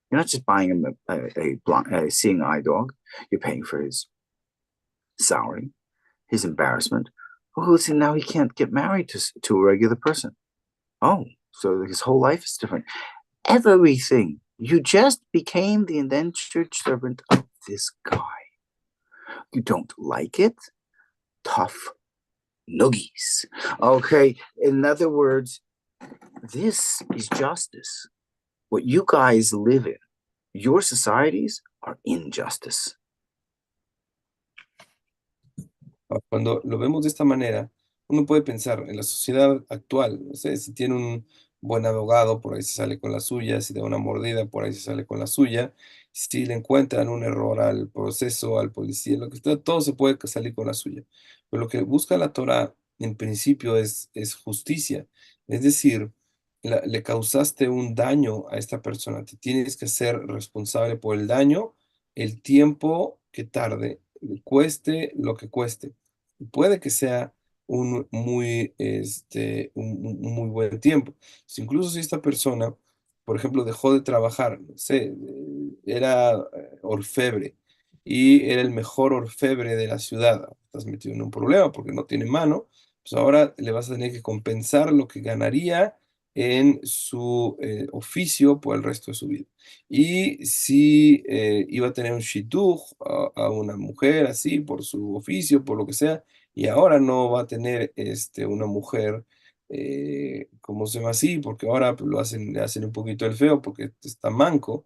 You're not just buying him a seeing eye dog. You're paying for his salary, his embarrassment. Oh, see, now he can't get married to a regular person. Oh, so his whole life is different. Everything. You just became the indentured servant of this guy. You don't like it? Tough noogies. Okay, in other words, this is justice. What you guys live in, your societies are injustice. Cuando lo vemos de esta manera, uno puede pensar en la sociedad actual, no sé, si tiene buen abogado, por ahí se sale con la suya, si da una mordida, por ahí se sale con la suya, si le encuentran un error al proceso, al policía, lo que sea, todo se puede salir con la suya. Pero lo que busca la Torah en principio es justicia, es decir, le causaste un daño a esta persona, te tienes que ser responsable por el daño, el tiempo que tarde, le cueste lo que cueste. Y puede que sea un muy buen tiempo. Incluso si esta persona, por ejemplo, dejó de trabajar, no sé, era orfebre y era el mejor orfebre de la ciudad, estás metido en un problema porque no tiene mano, pues ahora le vas a tener que compensar lo que ganaría en su oficio por el resto de su vida. Y si iba a tener un shidduch a una mujer así por su oficio, por lo que sea, y ahora no va a tener una mujer, ¿cómo se llama así? Porque ahora pues, le hacen un poquito el feo porque está manco.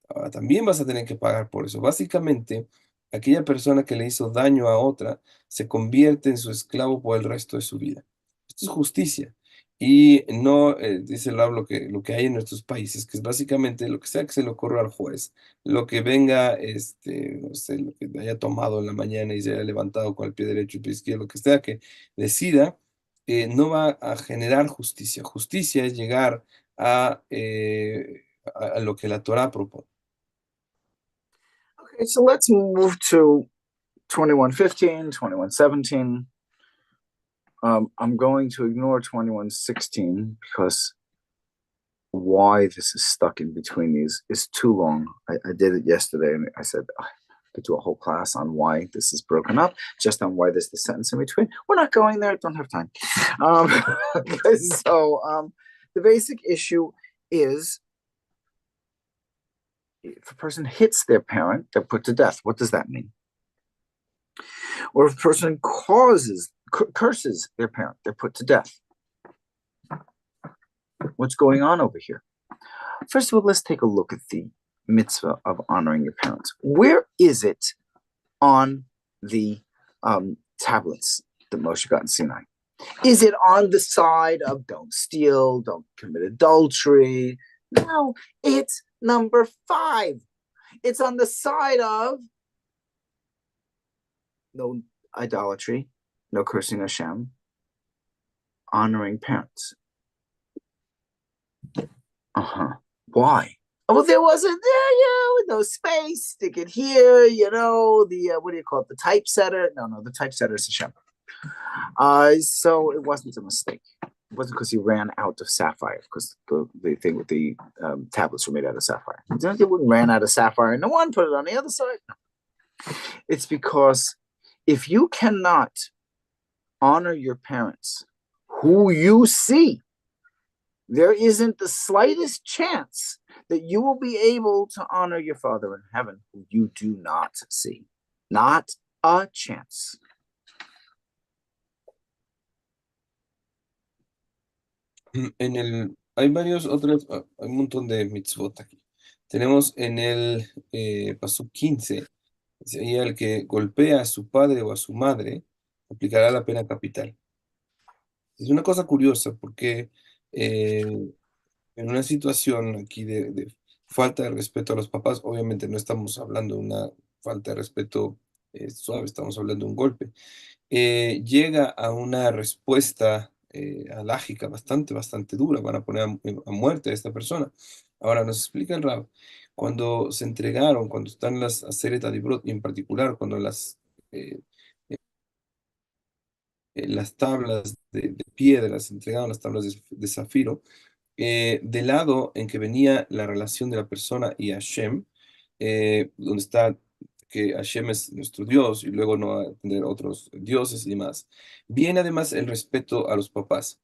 Ahora también vas a tener que pagar por eso. Básicamente, aquella persona que le hizo daño a otra se convierte en su esclavo por el resto de su vida. Esto es justicia. Y no, dice el Rab, lo que hay en nuestros países, que es básicamente lo que sea que se le ocurra al juez, lo que venga, no sé, lo que haya tomado en la mañana y se haya levantado con el pie derecho y el pie izquierdo, lo que sea que decida, no va a generar justicia. Justicia es llegar a lo que la Torah propone. Okay, so let's move to 21:15, 21:17. I'm going to ignore 21:16 because why this is stuck in between these is too long. I did it yesterday and I said I could do a whole class on why this is broken up, just on why there's the sentence in between. We're not going there, don't have time. Um, the basic issue is if a person hits their parent, they're put to death. What does that mean? Or if a person curses their parent, they're put to death. What's going on over here? First of all, let's take a look at the mitzvah of honoring your parents. Where is it on the tablets that Moshe got in Sinai? Is it on the side of don't steal, don't commit adultery? No, it's number 5. It's on the side of no idolatry, no cursing Hashem, honoring parents. Why? Well, there wasn't there, with no space. Stick it here, the what do you call it? The typesetter. No, the typesetter is Hashem. So it wasn't a mistake. It wasn't because he ran out of sapphire, because the thing with the tablets were made out of sapphire. They wouldn't ran out of sapphire and no one put it on the other side. No. It's because if you cannot honor your parents, who you see, there isn't the slightest chance that you will be able to honor your Father in heaven, who you do not see. Not a chance. Hay varios otros, hay un montón de mitzvot aquí. Tenemos en el pasuk 15, sería el que golpea a su padre o a su madre, aplicará la pena capital. Es una cosa curiosa porque en una situación aquí de falta de respeto a los papás, obviamente no estamos hablando de una falta de respeto suave, estamos hablando de un golpe. Llega a una respuesta alágica bastante dura, van a poner a muerte a esta persona. Ahora nos explica el Rab, cuando se entregaron, cuando están las Aseret Adibrot, y en particular cuando eh, las tablas de piedra se entregaron, las tablas de zafiro, del lado en que venía la relación de la persona y Hashem, donde está que Hashem es nuestro Dios y luego no va a tener otros dioses y demás. Viene además el respeto a los papás.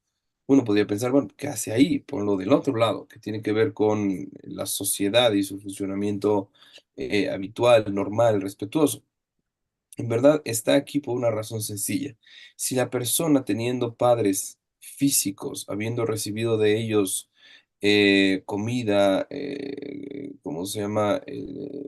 Uno podría pensar, bueno, ¿qué hace ahí? Por lo del otro lado, que tiene que ver con la sociedad y su funcionamiento habitual, normal, respetuoso. En verdad está aquí por una razón sencilla. Si la persona teniendo padres físicos, habiendo recibido de ellos comida, ¿cómo se llama?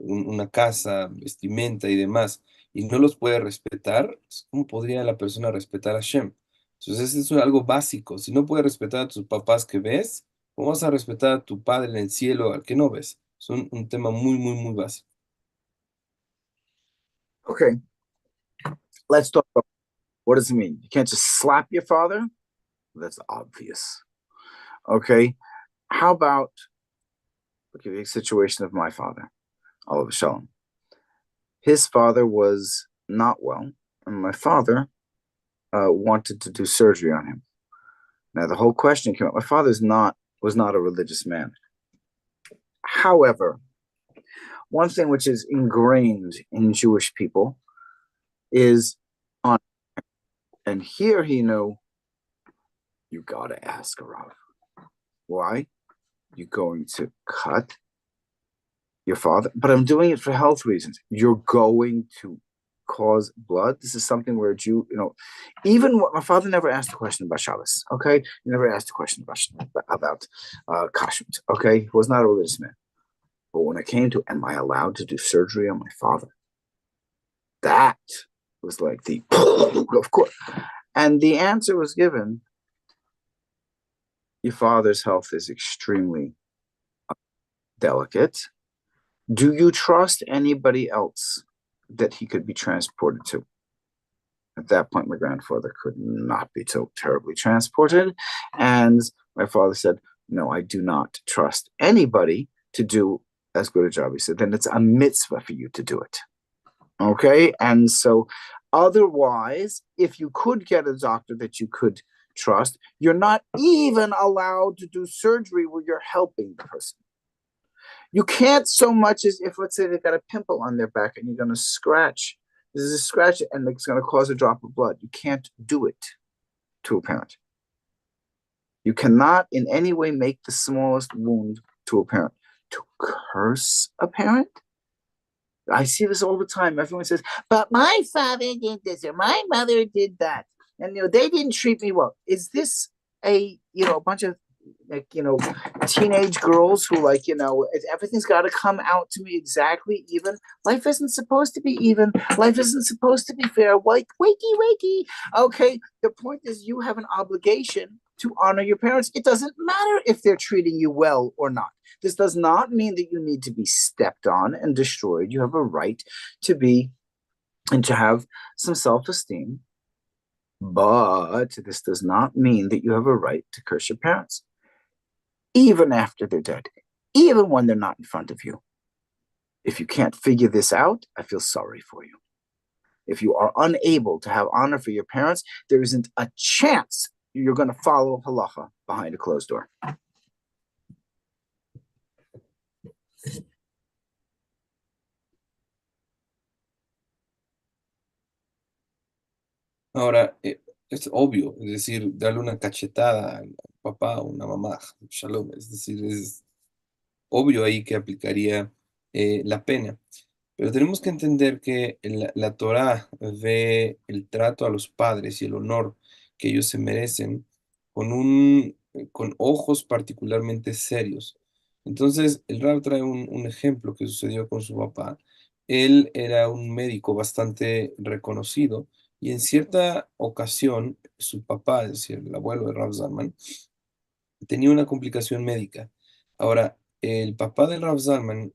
Una casa, vestimenta y demás, y no los puede respetar, ¿cómo podría la persona respetar a Hashem? Entonces, eso es algo básico. Si no puedes respetar a tus papás que ves, ¿Cómo vas a respetar a tu padre en el cielo al que no ves? Es un tema muy, muy, muy básico. Okay, let's talk about what does it mean? You can't just slap your father? That's obvious. Okay, how about, I'll give you a situation of my father, Oliver Shalom. His father was not well, and my father wanted to do surgery on him. Now, the whole question came up. My father's not was not a religious man. However, one thing which is ingrained in Jewish people is on, and here he knew you gotta ask a Rav. Why? You're going to cut your father, but I'm doing it for health reasons. You're going to cause blood. This is something where even what my father never asked a question about Shabbos. Okay, he never asked a question about kashrut. Okay, he was not a religious man. But when it came to, am I allowed to do surgery on my father? That was like the, of course. And the answer was given, your father's health is extremely delicate. Do you trust anybody else that he could be transported to? At that point, my grandfather could not be so terribly transported. And my father said, no, I do not trust anybody to do as good a job. He said, then it's a mitzvah for you to do it. Okay. And so otherwise, if you could get a doctor that you could trust, you're not even allowed to do surgery where you're helping the person. You can't so much as if, let's say, they've got a pimple on their back and you're going to scratch. This is a scratch and it's going to cause a drop of blood. You can't do it to a parent. You cannot in any way make the smallest wound to a parent. To curse a parent? I see this all the time. Everyone says, but my father did this or my mother did that. And they didn't treat me well. Is this a bunch of teenage girls who everything's got to come out to me exactly even? Life isn't supposed to be even. Life isn't supposed to be fair. Wakey. Okay, the point is you have an obligation to honor your parents. It doesn't matter if they're treating you well or not. This does not mean that you need to be stepped on and destroyed. You have a right to be and to have some self-esteem. But this does not mean that you have a right to curse your parents, even after they're dead, even when they're not in front of you. If you can't figure this out, I feel sorry for you. If you are unable to have honor for your parents, there isn't a chance you're going to follow halacha behind a closed door. Ahora, es obvio, es decir, darle una cachetada al papá o una mamá, shalom, es decir, es obvio ahí que aplicaría la pena. Pero tenemos que entender que la Torá ve el trato a los padres y el honor que ellos se merecen con ojos particularmente serios. Entonces, el Rab trae un ejemplo que sucedió con su papá. Él era un médico bastante reconocido y en cierta ocasión su papá, es decir, el abuelo de Rav Zalman, tenía una complicación médica. Ahora, el papá de Rav Zalman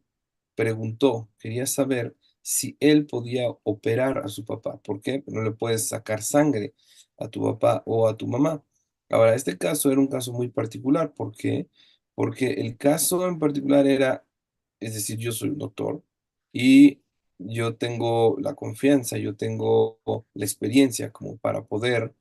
preguntó, quería saber si él podía operar a su papá. ¿Por qué? No le puedes sacar sangre a tu papá o a tu mamá. Ahora, este caso era un caso muy particular. ¿Por qué? Porque el caso en particular era, es decir, yo soy un doctor y yo tengo la confianza, yo tengo la experiencia como para poder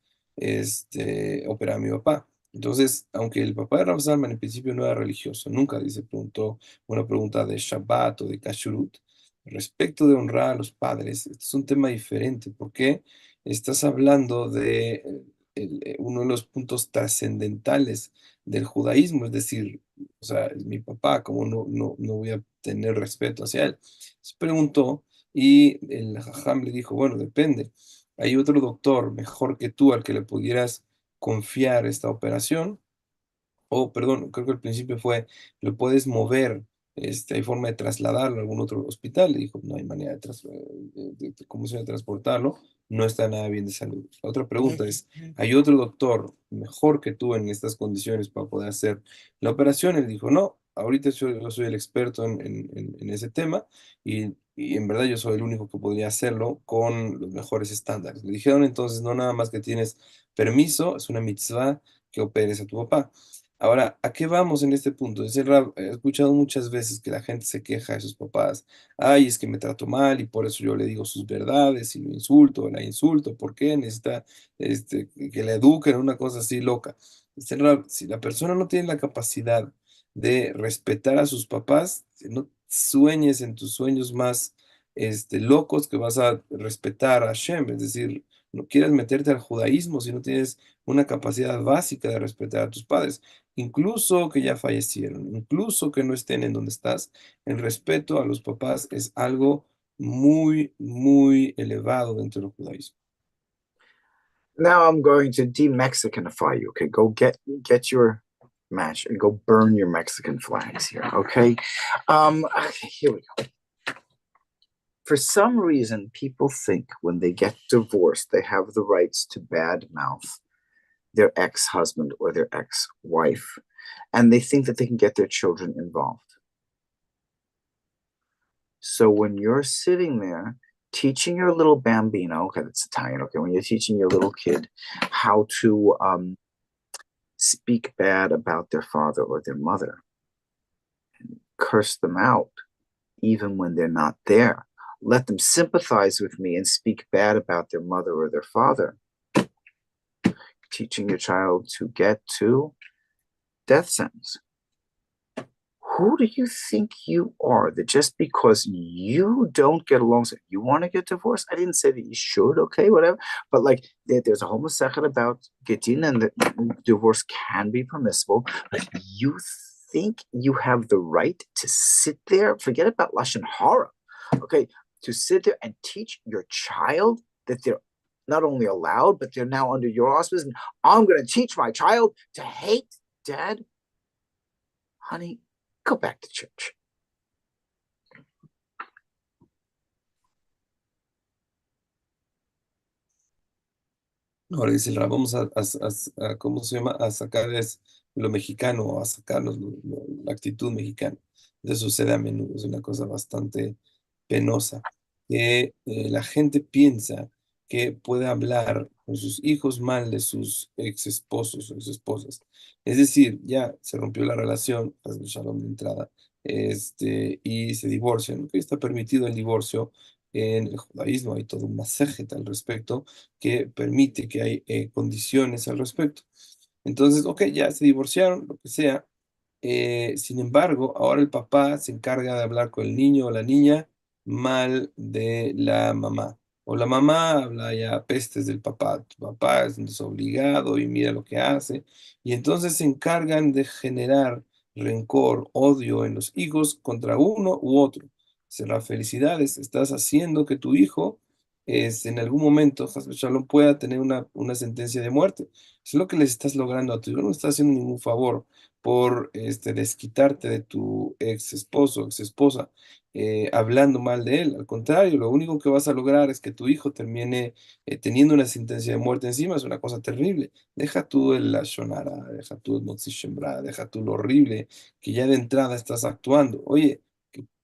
operar a mi papá. Entonces, aunque el papá de Rav Zalman en principio no era religioso, nunca dice, preguntó una pregunta de Shabbat o de Kashrut. Respecto de honrar a los padres, este es un tema diferente porque estás hablando de uno de los puntos trascendentales del judaísmo, es decir, o sea, es mi papá, ¿cómo no voy a tener respeto hacia él? Se preguntó y el jajam le dijo, bueno, depende. Hay otro doctor mejor que tú al que le pudieras confiar esta operación, o perdón, creo que al principio fue, lo puedes mover hay forma de trasladarlo a algún otro hospital. Le dijo, no hay manera ¿cómo se va a transportarlo? No está nada bien de salud. La otra pregunta es, ¿hay otro doctor mejor que tú en estas condiciones para poder hacer la operación? Él dijo, no, ahorita yo soy el experto en ese tema y en verdad yo soy el único que podría hacerlo con los mejores estándares. Le dijeron entonces, no nada más que tienes permiso, es una mitzvah que operes a tu papá. Ahora, ¿a qué vamos en este punto? He escuchado muchas veces que la gente se queja de sus papás. Ay, es que me trato mal y por eso yo le digo sus verdades y lo insulto, o la insulto. ¿Por qué? Necesita que le eduquen, una cosa así loca. Si la persona no tiene la capacidad de respetar a sus papás, no sueñes en tus sueños más locos que vas a respetar a Hashem. Es decir, no quieras meterte al judaísmo si no tienes una capacidad básica de respetar a tus padres incluso que ya fallecieron, incluso que no estén en donde estás, el respeto a los papás es algo muy, muy elevado dentro del judaísmo. Now I'm going to de-Mexicanify you. Okay, go get your match and go burn your Mexican flags here. Okay, okay, here we go. For some reason, people think when they get divorced, they have the rights to badmouth their ex-husband or their ex-wife, and they think that they can get their children involved. So when you're sitting there teaching your little bambino, okay, that's Italian, okay, when you're teaching your little kid how to speak bad about their father or their mother, and curse them out, even when they're not there, let them sympathize with me and speak bad about their mother or their father, teaching your child to get to death sentence. Who do you think you are that just because you don't get along, so you want to get divorced? I didn't say that you should, okay, whatever. But like there's a whole masechet about getting and that divorce can be permissible. But you think you have the right to sit there, forget about lashon hara, okay, to sit there and teach your child that they're not only allowed, but they're now under your auspices. And I'm going to teach my child to hate dad. Honey, go back to church. Ahora dice el Rab, vamos ¿cómo se llama? A sacarles lo mexicano, a sacarnos la actitud mexicana. Eso sucede a menudo, es una cosa bastante penosa, que la gente piensa que puede hablar con sus hijos mal de sus ex esposos o ex esposas. Es decir, ya se rompió la relación, haz shalom de entrada, y se divorcian. ¿Ok? Está permitido el divorcio en el judaísmo, hay todo un masaje al respecto que permite que hay condiciones al respecto. Entonces, ok, ya se divorciaron, lo que sea. Sin embargo, ahora el papá se encarga de hablar con el niño o la niña mal de la mamá. O la mamá habla ya pestes del papá. Tu papá es un desobligado y mira lo que hace. Y entonces se encargan de generar rencor, odio en los hijos contra uno u otro. Será felicidades, estás haciendo que tu hijo en algún momento, Haz Shalom, pueda tener una sentencia de muerte. Eso es lo que les estás logrando a tu hijo, no estás haciendo ningún favor por desquitarte de tu ex esposo, ex esposa, hablando mal de él. Al contrario, lo único que vas a lograr es que tu hijo termine teniendo una sentencia de muerte encima, es una cosa terrible. Deja tú el Lashonara, deja tú el Motzi Shembra, deja tú lo horrible que ya de entrada estás actuando. Oye,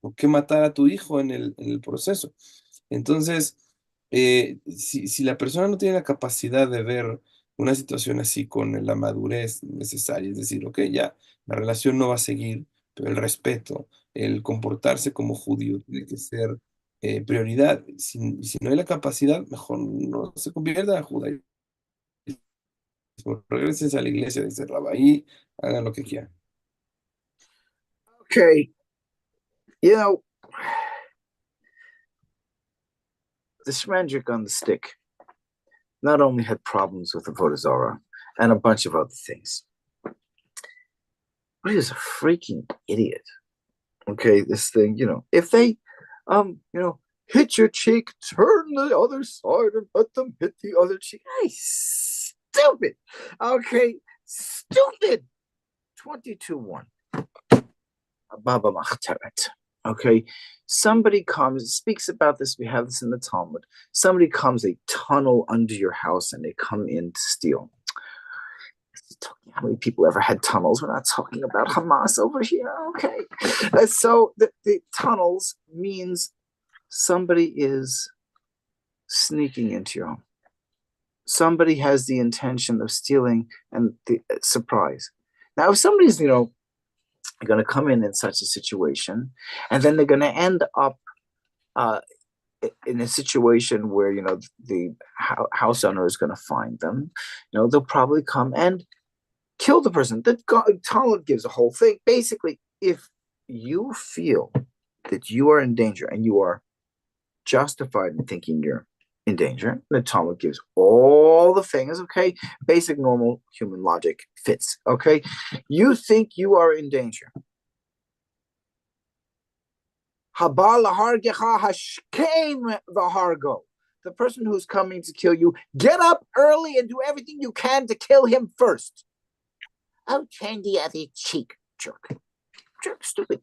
¿por qué matar a tu hijo en el proceso? Entonces, si la persona no tiene la capacidad de ver una situación así con la madurez necesaria, es decir, ok, ya, la relación no va a seguir, pero el respeto, el comportarse como judío tiene que ser prioridad. Si no hay la capacidad, mejor no se convierta en judaísmo. Regresen a la iglesia, dice Rabí, hagan lo que quieran. Okay, you know, the Shmendrik on the stick not only had problems with the Vodazara and a bunch of other things, but he was a freaking idiot. Okay, this thing, if they, hit your cheek, turn the other side and let them hit the other cheek. Hey, stupid. Okay, stupid. 22-1. Baba Machteret. Okay, somebody comes, speaks about this. We have this in the Talmud. Somebody comes, they tunnel under your house and they come in to steal. How many people ever had tunnels? We're not talking about Hamas over here. Okay, so the tunnels means somebody is sneaking into your home. Somebody has the intention of stealing and the surprise. Now, if somebody's, going to come in such a situation, and then they're going to end up in a situation where, the house owner is going to find them, they'll probably come and kill the person. The Talmud gives a whole thing. Basically, if you feel that you are in danger and you are justified in thinking you're in danger, the Talmud gives all the things, okay? Basic normal human logic fits, okay? You think you are in danger. The person who's coming to kill you, get up early and do everything you can to kill him first. Oh, turn the other cheek, jerk. Jerk, stupid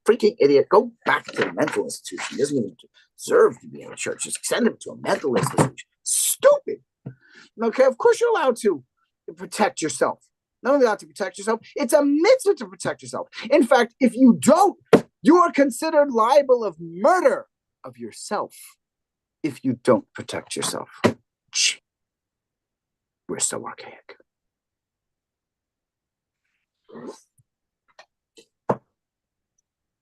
freaking idiot. Go back to the mental institution. He doesn't even deserve to be in the church. Just send him to a mental institution. Stupid. Okay, of course you're allowed to protect yourself. Not only allowed to protect yourself, it's a mitzvah to protect yourself. In fact, if you don't, you are considered liable of murder of yourself if you don't protect yourself. We're so archaic.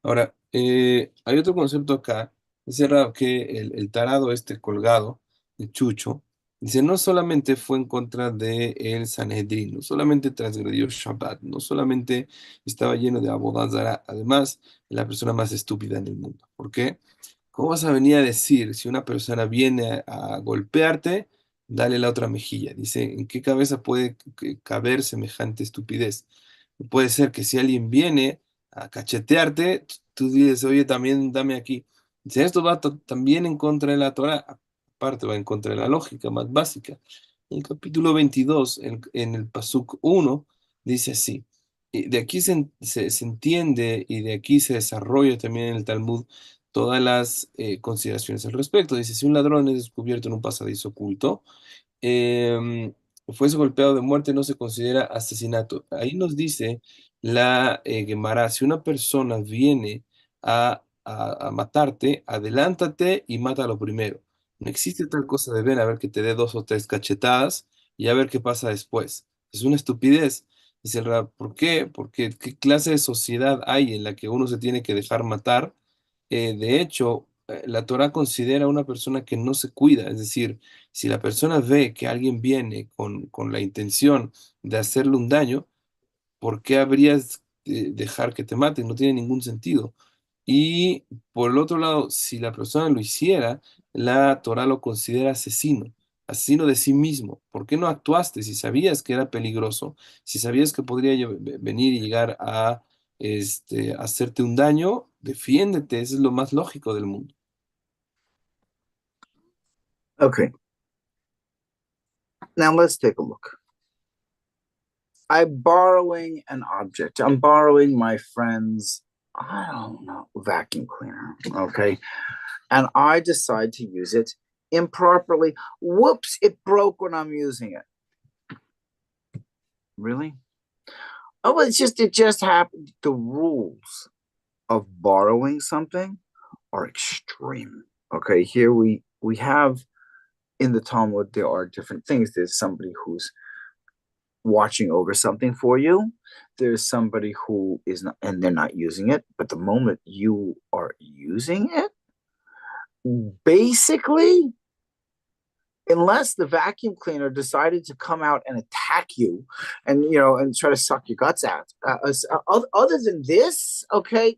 Ahora, hay otro concepto acá, dice Rab que el tarado colgado, el chucho, dice, no solamente fue en contra de el Sanedrín, no solamente transgredió Shabbat, no solamente estaba lleno de Avodah Zará, además, es la persona más estúpida en el mundo. ¿Por qué? ¿Cómo vas a venir a decir si una persona viene a golpearte, dale la otra mejilla? Dice, ¿en qué cabeza puede caber semejante estupidez? Puede ser que si alguien viene a cachetearte, tú dices, oye, también dame aquí. Dice, esto va también en contra de la Torah, aparte va en contra de la lógica más básica. En el capítulo 22, en el Pasuk 1, dice así, y de aquí se entiende y de aquí se desarrolla también en el Talmud todas las consideraciones al respecto. Dice, si un ladrón es descubierto en un pasadizo oculto, fuese golpeado de muerte, no se considera asesinato. Ahí nos dice la Gemara, si una persona viene a matarte, adelántate y mátalo primero. No existe tal cosa de ven a ver que te dé 2 o 3 cachetadas y a ver qué pasa después. Es una estupidez. Dice el Rab, ¿por qué? Porque ¿qué clase de sociedad hay en la que uno se tiene que dejar matar? De hecho, la Torah considera a una persona que no se cuida, es decir, si la persona ve que alguien viene con la intención de hacerle un daño, ¿por qué habrías de dejar que te maten? No tiene ningún sentido. Y por el otro lado, si la persona lo hiciera, la Torah lo considera asesino, asesino de sí mismo. ¿Por qué no actuaste si sabías que era peligroso, si sabías que podría venir y llegar a hacerte un daño? Defiéndete, eso es lo más lógico del mundo. Okay. Now let's take a look. I'm borrowing an object. I'm borrowing my friend's, I don't know, vacuum cleaner. Okay. And I decide to use it improperly. Whoops, it broke when I'm using it. Really? Oh, it just happened. The rules of borrowing something are extreme. Okay, here we have in the Talmud, there are different things. There's somebody who's watching over something for you. There's somebody who is not, and they're not using it. But the moment you are using it, basically, unless the vacuum cleaner decided to come out and attack you and and try to suck your guts out, other than this, okay,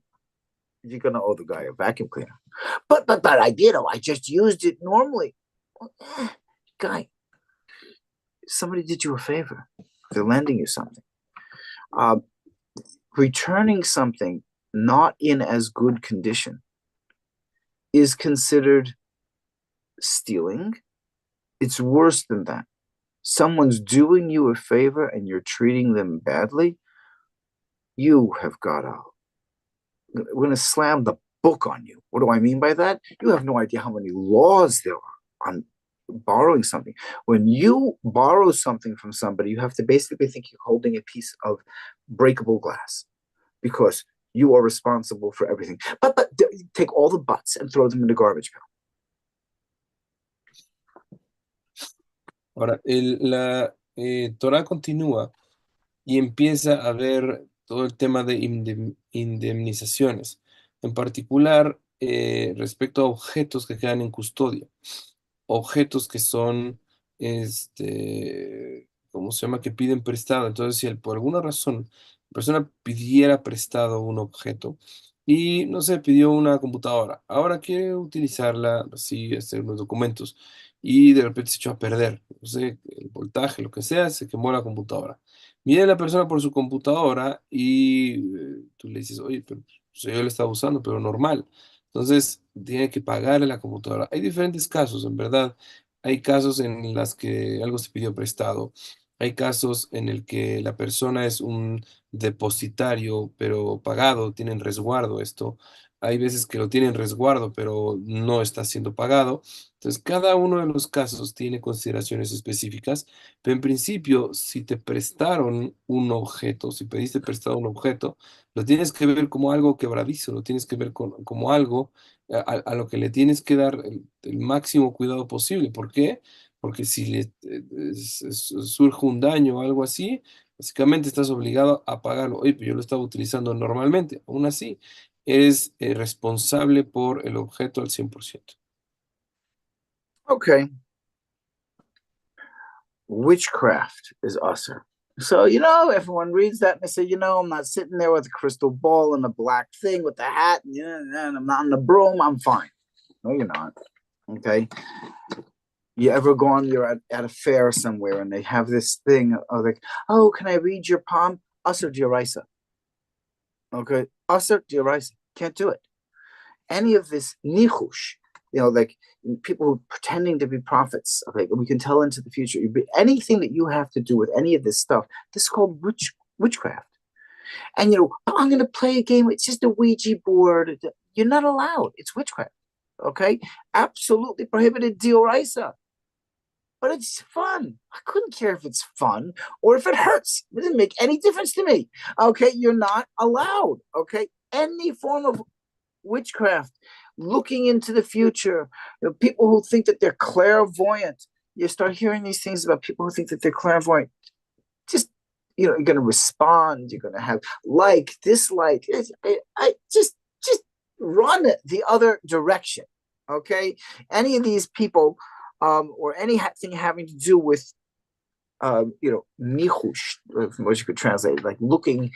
you're gonna owe the guy a vacuum cleaner. But I just used it normally. Guy, somebody did you a favor. They're lending you something. Returning something not in as good condition is considered stealing. It's worse than that. Someone's doing you a favor and you're treating them badly. You have got to we're going to slam the book on you. What do I mean by that? You have no idea how many laws there are on borrowing something. When you borrow something from somebody, you have to basically think you're holding a piece of breakable glass because you are responsible for everything. But take all the buts and throw them in the garbage bin. Ahora, la Torah continúa y empieza a ver todo el tema de indemnizaciones, en particular respecto a objetos que quedan en custodia, objetos que son, ¿cómo se llama? Que piden prestado. Entonces, si por alguna razón la persona pidiera prestado un objeto y, no sé, pidió una computadora, ahora quiere utilizarla, así, hacer unos documentos, y de repente se echó a perder, no sé, el voltaje, lo que sea, se quemó la computadora. Viene la persona por su computadora y tú le dices, oye, pero pues, yo la estaba usando, pero normal. Entonces, tiene que pagarle la computadora. Hay diferentes casos, en verdad. Hay casos en los que algo se pidió prestado. Hay casos en el que la persona es un depositario, pero pagado, tienen resguardo esto. Hay veces que lo tienen resguardo, pero no está siendo pagado. Entonces, cada uno de los casos tiene consideraciones específicas, pero en principio, si te prestaron un objeto, si pediste prestado un objeto, lo tienes que ver como algo quebradizo, lo tienes que ver como algo a lo que le tienes que dar el máximo cuidado posible. ¿Por qué? Porque si surge un daño o algo así, básicamente estás obligado a pagarlo. Oye, pero yo lo estaba utilizando normalmente. Aún así, eres responsable por el objeto al 100%. Okay. Witchcraft is usher. So, everyone reads that and they say, I'm not sitting there with a crystal ball and a black thing with the hat and I'm not on the broom. I'm fine. No, you're not. Okay. You ever gone, you're at a fair somewhere and they have this thing of like, oh, can I read your palm? Usher Dioraisa. Okay. Usher Dioraisa. Can't do it. Any of this nichush, like people who are pretending to be prophets, okay, we can tell into the future. Anything that you have to do with any of this stuff, this is called witchcraft. And I'm going to play a game. It's just a Ouija board. You're not allowed. It's witchcraft. Okay, absolutely prohibited dioraisa. But it's fun. I couldn't care if it's fun or if it hurts. It doesn't make any difference to me. Okay, you're not allowed. Okay, any form of witchcraft, looking into the future. People who think that they're clairvoyant. You start hearing these things about people who think that they're clairvoyant. Just, you're going to respond. You're going to have dislike. I just run the other direction. Okay, any of these people, or anything having to do with, nichush, what you could translate, like looking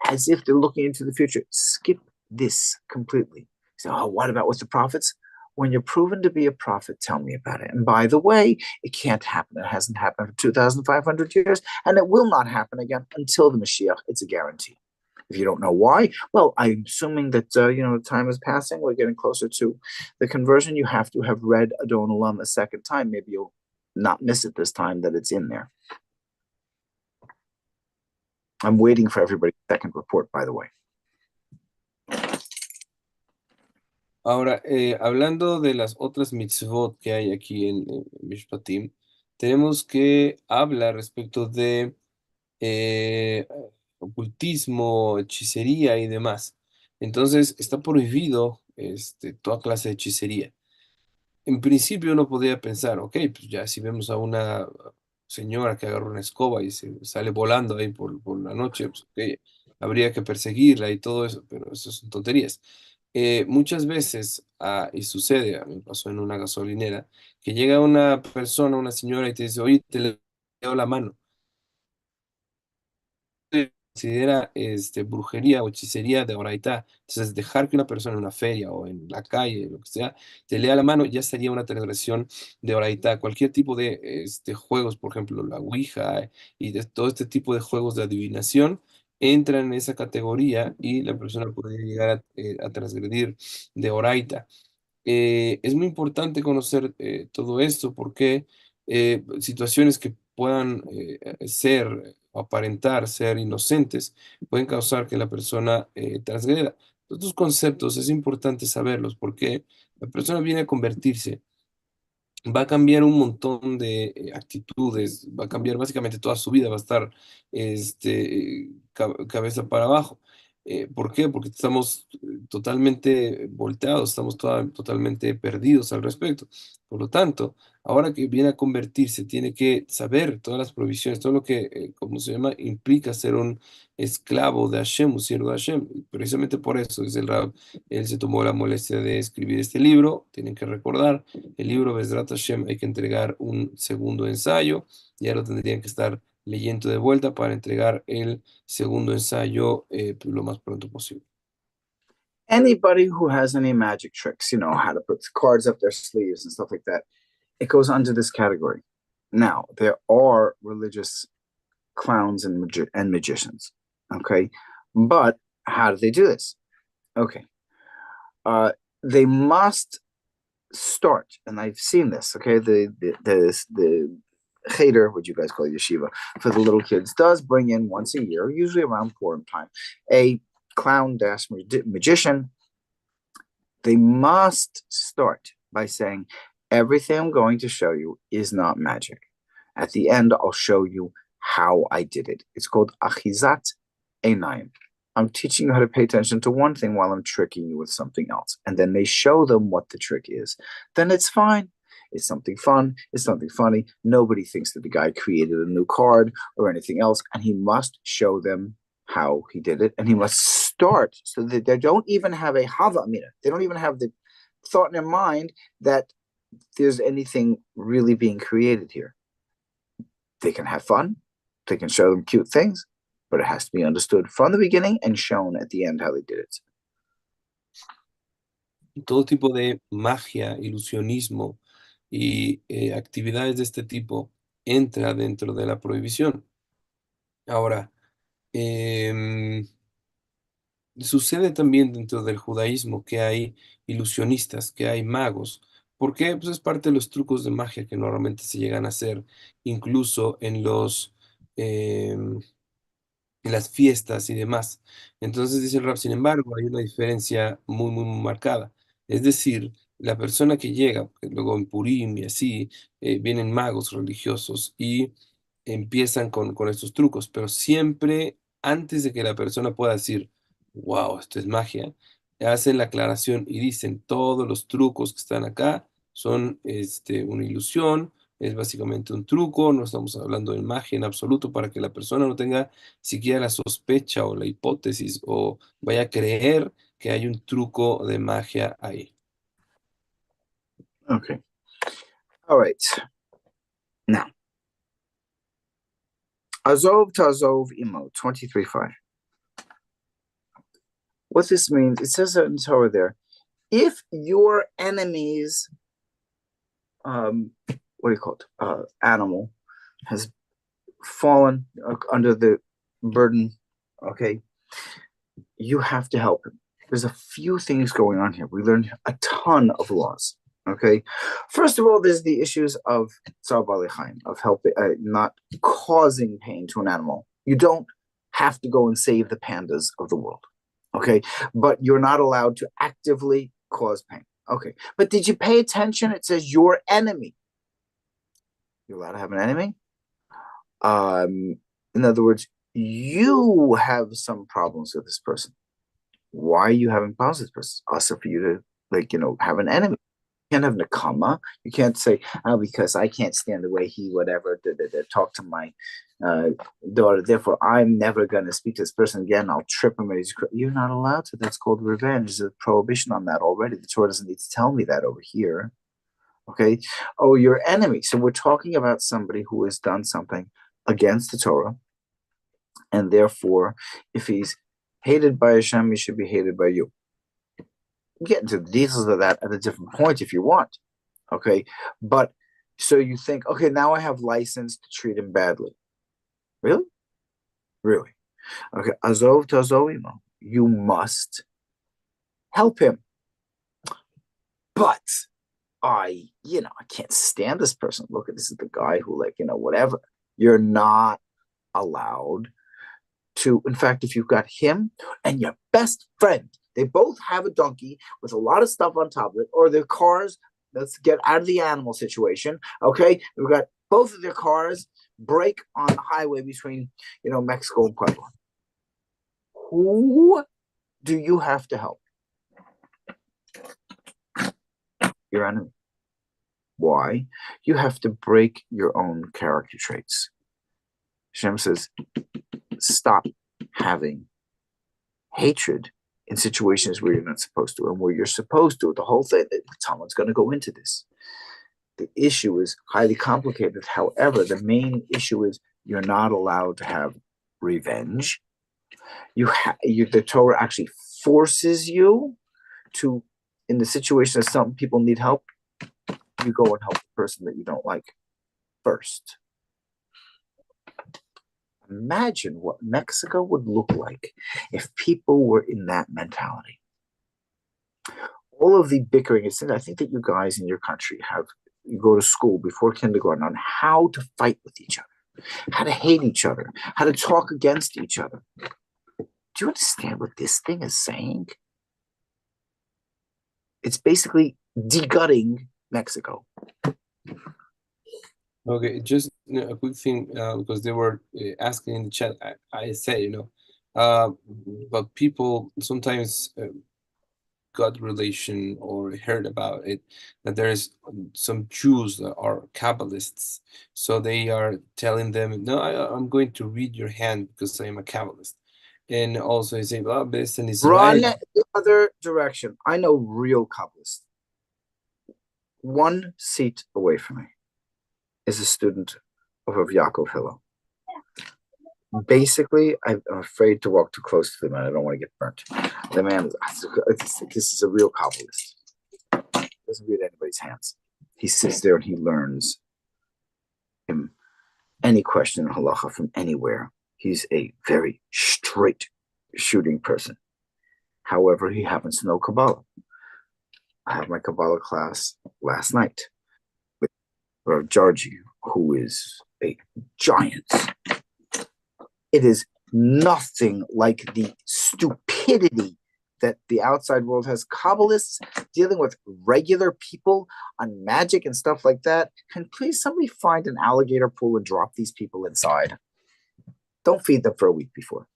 as if they're looking into the future. Skip this completely. So, what about with the prophets? When you're proven to be a prophet, tell me about it. And by the way, it can't happen. It hasn't happened for 2,500 years, and it will not happen again until the Mashiach. It's a guarantee. If you don't know why, well, I'm assuming that, time is passing. We're getting closer to the conversion. You have to have read Adon Olam a second time. Maybe you'll not miss it this time that it's in there. I'm waiting for everybody's second report, by the way. Ahora, hablando de las otras mitzvot que hay aquí en Mishpatim, tenemos que hablar respecto de ocultismo, hechicería y demás. Entonces, está prohibido toda clase de hechicería. En principio uno podría pensar, ok, pues ya si vemos a una señora que agarra una escoba y se sale volando ahí por la noche, pues ok, habría que perseguirla y todo eso, pero eso son tonterías. Muchas veces, y sucede, a mí me pasó en una gasolinera, que llega una persona, una señora y te dice, oye, te leo la mano. Considera brujería o hechicería de oraitá. Entonces, dejar que una persona en una feria o en la calle, lo que sea, te lea la mano, ya sería una transgresión de oraitá. Cualquier tipo de juegos, por ejemplo, la Ouija y de todo este tipo de juegos de adivinación, entran en esa categoría y la persona puede llegar a transgredir de oraita. Es muy importante conocer todo esto porque situaciones que puedan ser o aparentar ser inocentes pueden causar que la persona transgreda. Estos conceptos es importante saberlos porque la persona viene a convertirse, va a cambiar un montón de actitudes, va a cambiar básicamente toda su vida, va a estar cabeza para abajo. ¿Por qué? Porque estamos totalmente volteados, estamos totalmente perdidos al respecto. Por lo tanto, ahora que viene a convertirse, tiene que saber todas las provisiones, todo lo que, ¿cómo se llama?, implica ser un esclavo de Hashem, un siervo de Hashem. Y precisamente por eso es el Rab, él se tomó la molestia de escribir este libro. Tienen que recordar el libro Bezrat Hashem, hay que entregar un segundo ensayo, ya lo tendrían que estar leyendo de vuelta para entregar el segundo ensayo lo más pronto posible. Anybody who has any magic tricks, how to put cards up their sleeves and stuff like that, it goes under this category. Now, there are religious clowns and magicians, okay? But how do they do this? Okay. They must start, and I've seen this, okay? The cheder, what you guys call yeshiva, for the little kids, does bring in once a year, usually around Purim time, a clown dash magician. They must start by saying, everything I'm going to show you is not magic. At the end, I'll show you how I did it. It's called achizat einayim. I'm teaching you how to pay attention to one thing while I'm tricking you with something else. And then they show them what the trick is. Then it's fine. It's something fun. It's something funny. Nobody thinks that the guy created a new card or anything else. And he must show them how he did it. And he must start so that they don't even have a hava amina. They don't even have the thought in their mind that there's anything really being created here. They can have fun. They can show them cute things. But it has to be understood from the beginning and shown at the end how they did it. Todo tipo de magia, ilusionismo y actividades de este tipo entra dentro de la prohibición. Ahora, sucede también dentro del judaísmo que hay ilusionistas, que hay magos. ¿Por qué? Pues es parte de los trucos de magia que normalmente se llegan a hacer, incluso en en las fiestas y demás. Entonces dice el Rab, sin embargo, hay una diferencia muy, muy, muy marcada. Es decir, la persona que llega, porque luego en Purim y así, vienen magos religiosos y empiezan con estos trucos, pero siempre antes de que la persona pueda decir, wow, esto es magia, hacen la aclaración y dicen, todos los trucos que están acá son una ilusión, es básicamente un truco, no estamos hablando de magia en absoluto para que la persona no tenga siquiera la sospecha o la hipótesis o vaya a creer que hay un truco de magia ahí. Okay. All right. Now, Azov to Azov imo, 23:5. What this means, it says in Torah there, if your enemy's what do you call it? Animal has fallen under the burden, okay, you have to help him. There's a few things going on here. We learned a ton of laws, okay? First of all, there's the issues of tzar balei chaim, of helping, not causing pain to an animal. You don't have to go and save the pandas of the world, okay? But you're not allowed to actively cause pain. Okay, but did you pay attention? It says your enemy. You're allowed to have an enemy? In other words, you have some problems with this person. Why are you having problems with this person? Also for you to, have an enemy. You can't have nakama. You can't say, because I can't stand the way he, whatever, talk to my daughter. Therefore, I'm never going to speak to this person again. I'll trip him. You're not allowed to. That's called revenge. There's a prohibition on that already. The Torah doesn't need to tell me that over here. Okay. Oh, your enemy. So we're talking about somebody who has done something against the Torah. And therefore, if he's hated by Hashem, he should be hated by you. Get into the details of that at a different point if you want. Okay. But so you think, okay, now I have license to treat him badly. Really? Really? Okay. Azov to Azovimo. You must help him. But I can't stand this person. Look, this is the guy who, whatever. You're not allowed to. In fact, if you've got him and your best friend They both have a donkey with a lot of stuff on top of it, or their cars. Let's get out of the animal situation. Okay, we've got both of their cars break on the highway between, Mexico and Puebla. Who do you have to help? Your enemy. Why? You have to break your own character traits. Hashem says, stop having hatred in situations where you're not supposed to, and where you're supposed to. The whole thing, someone's going to go into this. The issue is highly complicated. However, the main issue is you're not allowed to have revenge. The Torah actually forces you to, in the situation that some people need help, you go and help the person that you don't like first. Imagine what Mexico would look like if people were in that mentality. All of the bickering, I think that you guys in your country you go to school before kindergarten on how to fight with each other, how to hate each other, how to talk against each other. Do you understand what this thing is saying? It's basically de-gutting Mexico. Okay, just a quick thing, because they were asking in the chat. I say, but people sometimes got relation or heard about it, that there's some Jews that are Kabbalists. So they are telling them, no, I'm going to read your hand because I am a Kabbalist. And also they say, well, based in Israel. Run the other direction. I know real Kabbalists. One seat away from me is a student of Yaakov Hillel. Basically, I'm afraid to walk too close to the man. I don't want to get burnt. The man, this is a real Kabbalist. Doesn't read anybody's hands. He sits there and he learns him any question in halacha from anywhere. He's a very straight shooting person. However, he happens to know Kabbalah. I have my Kabbalah class last night with Rav Georgi, who is a giant. It is nothing like the stupidity that the outside world has. Kabbalists dealing with regular people on magic and stuff like that. Can please somebody find an alligator pool and drop these people inside? Don't feed them for a week before.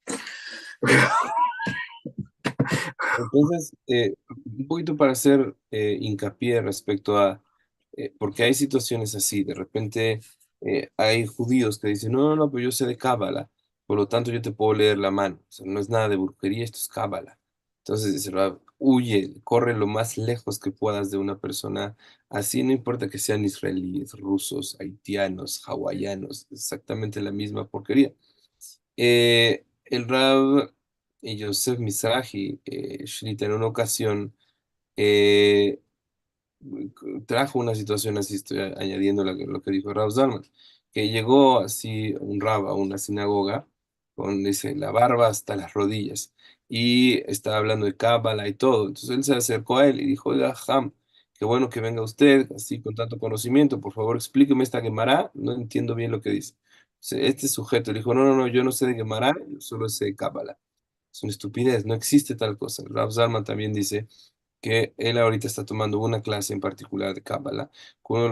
Entonces, un poquito para hacer hincapié respecto a, porque hay situaciones así, de repente hay judíos que dicen, no, no, pero yo sé de Cábala, por lo tanto yo te puedo leer la mano, o sea, no es nada de brujería, esto es Cábala. Entonces dice, huye, corre lo más lejos que puedas de una persona así, no importa que sean israelíes, rusos, haitianos, hawaianos, exactamente la misma porquería. El Rab Yosef Mizrahi, Shlita, en una ocasión eh, trajo una situación así, estoy añadiendo lo que dijo Rab Zalman, que llegó así un Rab a una sinagoga con, dice, la barba hasta las rodillas y estaba hablando de Cábala y todo. Entonces él se acercó a él y dijo, oiga, Ham, qué bueno que venga usted así con tanto conocimiento, por favor explíqueme esta Gemara, no entiendo bien lo que dice. Este sujeto le dijo, no, no, no, yo no sé de Gemara, yo solo sé de Cábala. Es una estupidez, no existe tal cosa. El Rav Zalman también dice que él ahorita está tomando una clase en particular de Cábala con uno de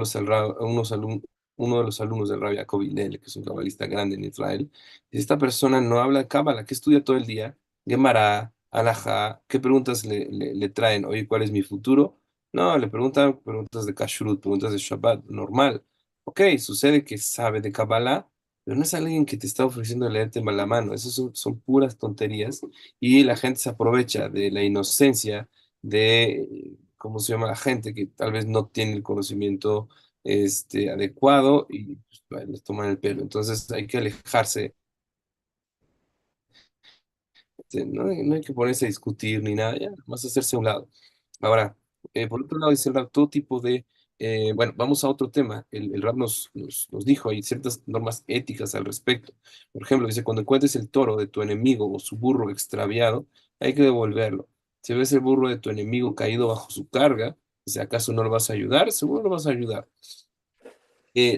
los alumnos del Rabbi Yaakov Hillel, que es un cabalista grande en Israel. Y esta persona no habla de Cábala, que estudia todo el día, Gemara, Alajá, ¿qué preguntas le traen? Oye, ¿cuál es mi futuro? No, le preguntan preguntas de Kashrut, preguntas de Shabbat, normal. Ok, sucede que sabe de Kabbalah, pero no es alguien que te está ofreciendo leerte mal la mano. Esas son puras tonterías y la gente se aprovecha de la inocencia de, ¿cómo se llama? La gente que tal vez no tiene el conocimiento adecuado y pues, les toman el pelo. Entonces hay que alejarse. No hay que ponerse a discutir ni nada, ya, más hacerse a un lado. Ahora, por otro lado, dice el Rab, todo tipo de, bueno, vamos a otro tema. El Rab nos dijo, hay ciertas normas éticas al respecto. Por ejemplo, dice, cuando encuentres el toro de tu enemigo o su burro extraviado, hay que devolverlo. Si ves el burro de tu enemigo caído bajo su carga, si acaso no lo vas a ayudar, seguro lo vas a ayudar.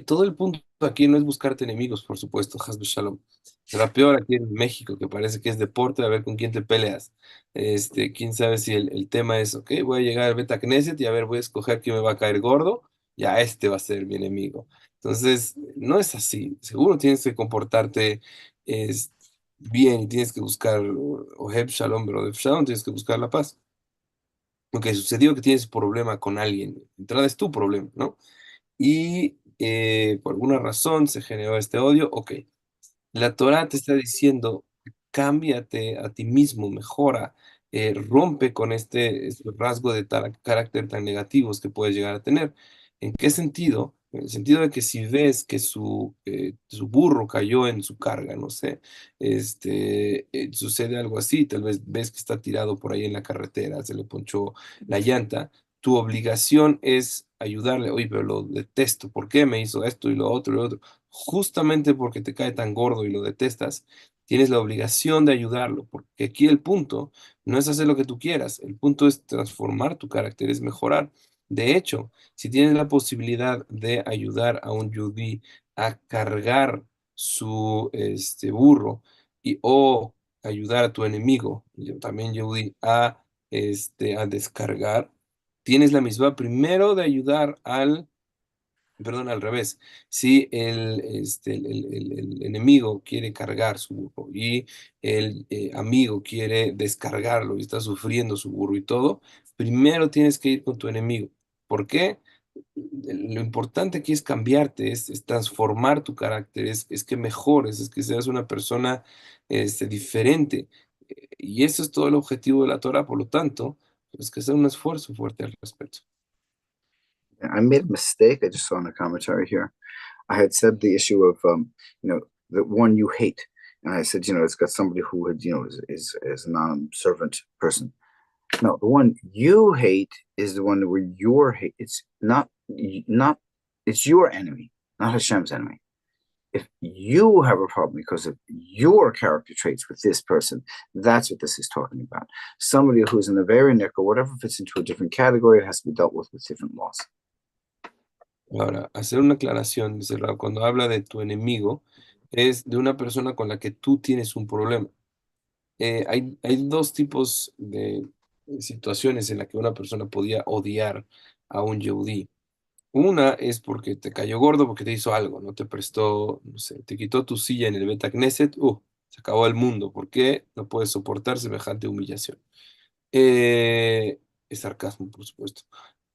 Todo el punto aquí no es buscarte enemigos, por supuesto, Hasbe Shalom. Será peor aquí en México, que parece que es deporte, a ver con quién te peleas. Quién sabe si el tema es, ok, voy a llegar al Beta Knesset y a ver, voy a escoger quién me va a caer gordo, ya este va a ser mi enemigo. Entonces, no es así. Seguro tienes que comportarte es, bien y tienes que buscar, Oheb Shalom, pero Oheb Shalom tienes que buscar la paz. Aunque sucedió que tienes problema con alguien, de entrada es tu problema, ¿no? Y por alguna razón se generó este odio, ok. La Torá te está diciendo, cámbiate a ti mismo, mejora, rompe con este rasgo de carácter tan negativos que puedes llegar a tener. ¿En qué sentido? En el sentido de que si ves que su burro cayó en su carga, no sé, sucede algo así, tal vez ves que está tirado por ahí en la carretera, se le ponchó la llanta, tu obligación es ayudarle, oye, pero lo detesto, ¿por qué me hizo esto y lo otro? Justamente porque te cae tan gordo y lo detestas, tienes la obligación de ayudarlo, porque aquí el punto no es hacer lo que tú quieras, el punto es transformar tu carácter, es mejorar. De hecho, si tienes la posibilidad de ayudar a un yudí a cargar su burro o ayudar a tu enemigo, yo también yudí, a descargar, tienes la misma primero de ayudar perdón, al revés. Si el enemigo quiere cargar su burro y el amigo quiere descargarlo y está sufriendo su burro y todo, primero tienes que ir con tu enemigo. ¿Por qué? Lo importante aquí es cambiarte, es transformar tu carácter, es que mejores, es que seas una persona diferente. Y eso es todo el objetivo de la Torah, por lo tanto, es que hacer un esfuerzo fuerte al respecto. I made a mistake. I just saw in the commentary here. I had said the issue of the one you hate, and I said it's got somebody who had is a non-servant person. No, the one you hate is the one where your hate. It's not. It's your enemy, not Hashem's enemy. If you have a problem because of your character traits with this person, that's what this is talking about. Somebody who's in a very nick or whatever fits into a different category, it has to be dealt with different laws. Ahora, hacer una aclaración, dice Rab, cuando habla de tu enemigo, es de una persona con la que tú tienes un problema. Hay dos tipos de situaciones en las que una persona podía odiar a un Yehudí. Una es porque te cayó gordo, porque te hizo algo, no te prestó, no sé, te quitó tu silla en el Beta Knesset, se acabó el mundo. ¿Por qué? No puedes soportar semejante humillación. Es sarcasmo, por supuesto.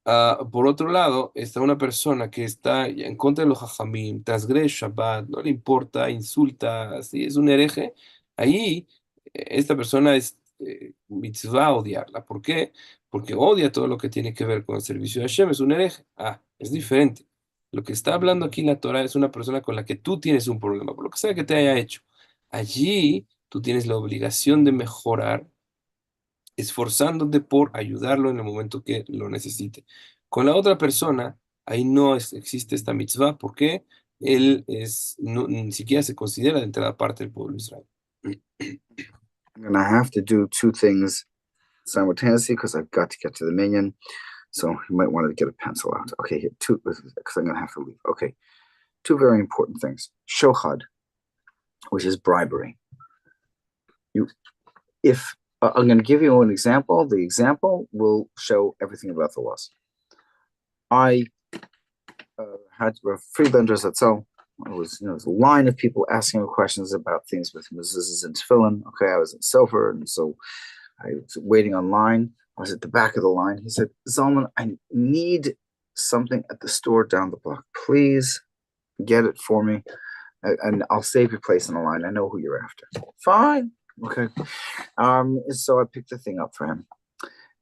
Por otro lado, está una persona que está en contra de los hajamim, transgrede Shabbat, no le importa, insulta, así es un hereje. Ahí, esta persona es mitzvah odiarla. ¿Por qué? Porque odia todo lo que tiene que ver con el servicio de Hashem, es un hereje. Es diferente. Lo que está hablando aquí la Torah es una persona con la que tú tienes un problema, por lo que sea que te haya hecho. Allí tú tienes la obligación de mejorar esforzándote por ayudarlo en el momento que lo necesite. Con la otra persona, ahí no existe esta mitzvah porque él ni siquiera se considera de entrada parte del pueblo de Israel. And I have to do two things simultaneously because I've got to get to the minion. So you might want to get a pencil out. Okay, here, two, because I'm going to have to leave. Okay, two very important things. Shochad, which is bribery. If I'm going to give you an example, the example will show everything about the laws. I had free vendors at so it was a line of people asking questions about things with mezuzahs and tefillin. Okay, I was in Sofer, and so I was waiting online. I was at the back of the line. He said, Zalman, I need something at the store down the block. Please get it for me, and I'll save your place in the line. I know who you're after. Fine. Okay. So I picked the thing up for him.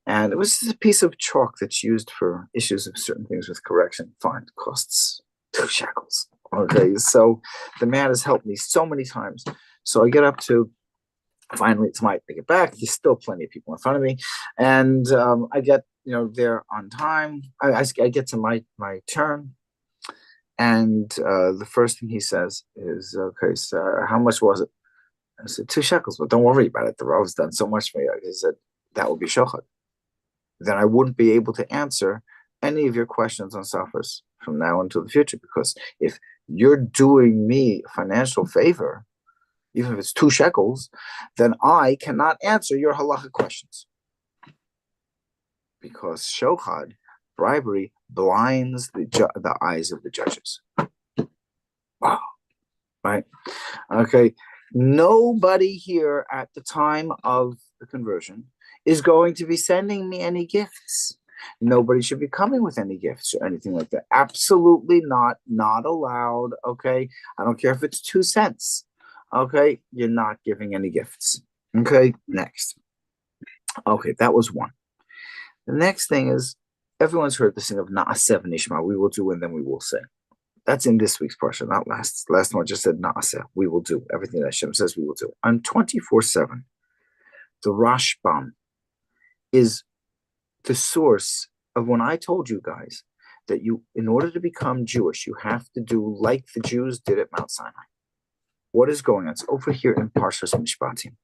And it was just a piece of chalk that's used for issues of certain things with correction. Fine, it costs 2 shekels. Okay, so the man has helped me so many times. So I get up to, finally, it's my, I get back. There's still plenty of people in front of me. And I get, there on time. I get to my turn. And the first thing he says is, okay, so how much was it? I said, 2 shekels, but don't worry about it. The Rav's done so much for me. He said, that will be shochad. Then I wouldn't be able to answer any of your questions on suffers from now until the future, because if you're doing me a financial favor, even if it's 2 shekels, then I cannot answer your halacha questions. Because shochad, bribery, blinds the eyes of the judges. Wow. Right? Okay. Nobody here at the time of the conversion is going to be sending me any gifts. Nobody should be coming with any gifts or anything like that. Absolutely not allowed. Okay. I don't care if it's 2 cents. Okay. You're not giving any gifts. Okay. Next. Okay. That was one. The next thing is everyone's heard this thing of Na'aseh v'nishma. We will do and then we will say. That's in this week's parsha, not last. Last one just said Na'aseh. We will do everything that Hashem says we will do. On 24/7, the Rashbam is the source of when I told you guys that you, in order to become Jewish, you have to do like the Jews did at Mount Sinai. What is going on? It's over here in Parashat Mishpatim.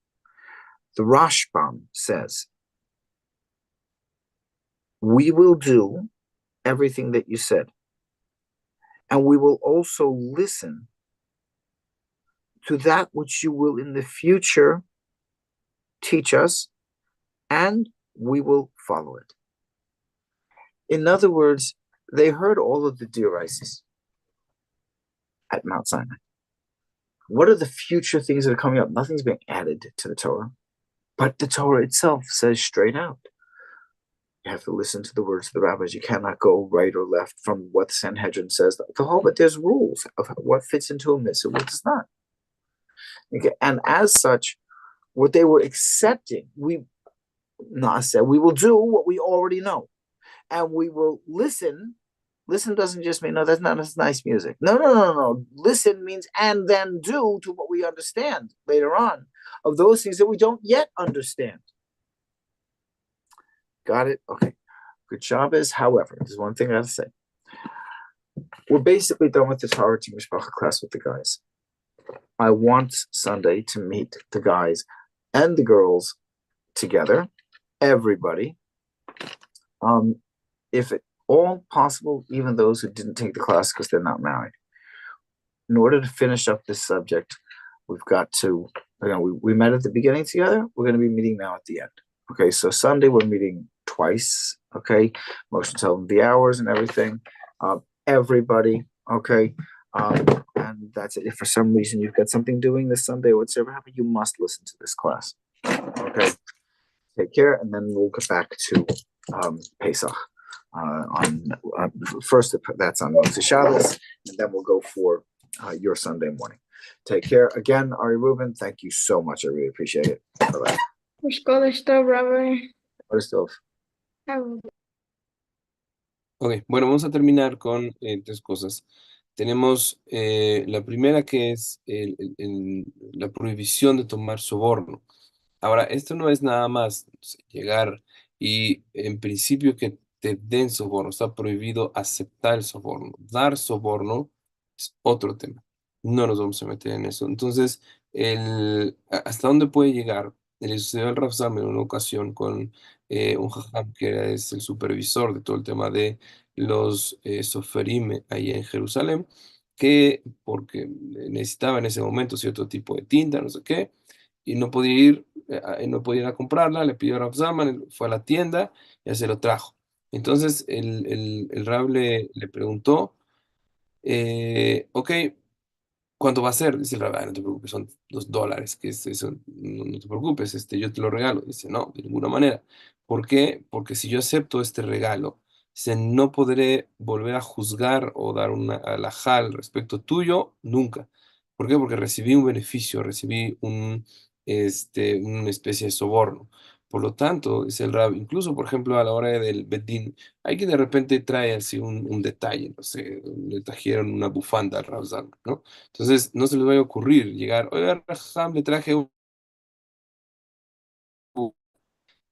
The Rashbam says, we will do everything that you said. And we will also listen to that which you will in the future teach us, and we will follow it. In other words, they heard all of the dioraises at Mount Sinai. What are the future things that are coming up? Nothing's being added to the Torah, but the Torah itself says straight out, you have to listen to the words of the rabbis. You cannot go right or left from what the Sanhedrin says. The whole, but there's rules of what fits into a mitzvah, what does not. Okay, and as such, what they were accepting, we will do what we already know, and we will listen. Listen doesn't just mean, no, that's not nice music. No. Listen means and then do to what we understand later on of those things that we don't yet understand. Got it? Okay. Good Shabbos. However, there's one thing I have to say. We're basically done with the Torah Team Mishpacha class with the guys. I want Sunday to meet the guys and the girls together, everybody. If at all possible, even those who didn't take the class because they're not married. In order to finish up this subject, we've got to, we met at the beginning together. We're going to be meeting now at the end. Okay, so Sunday we're meeting twice. Okay, Moshe tell them the hours and everything. Everybody. Okay, and that's it. If for some reason you've got something doing this Sunday or whatever happened, you must listen to this class. Okay, take care, and then we'll get back to Pesach. First, that's on Moshe Shabbos, and then we'll go for your Sunday morning. Take care again, Ari Rubin. Thank you so much. I really appreciate it. Bye-bye. Rabbi. Ok, bueno, vamos a terminar con 3 cosas. Tenemos la primera, que es la prohibición de tomar soborno. Ahora, esto no es nada más llegar y en principio que te den soborno. Está prohibido aceptar el soborno. Dar soborno es otro tema. No nos vamos a meter en eso. Entonces, ¿hasta dónde puede llegar? Le sucedió al Rav Sam en una ocasión con un jajam que es el supervisor de todo el tema de los soferim ahí en Jerusalén, que porque necesitaba en ese momento cierto tipo de tinta, no sé qué, y no podía ir a comprarla, le pidió a Rav Zalman, fue a la tienda y ya se lo trajo. Entonces el Rab le preguntó, ok, ¿cuánto va a ser? Dice el Rab, no te preocupes, son $2, que es eso, no te preocupes, yo te lo regalo. Dice, no, de ninguna manera. ¿Por qué? Porque si yo acepto este regalo, no podré volver a juzgar o dar una alajá al respecto tuyo nunca. ¿Por qué? Porque recibí un beneficio, recibí una especie de soborno. Por lo tanto, dice el Rab, incluso, por ejemplo, a la hora del Bedín, hay que de repente trae así un detalle, no sé, le trajeron una bufanda al Rav Zalman, ¿no? Entonces, no se les vaya a ocurrir llegar, oiga, Raham, le traje un...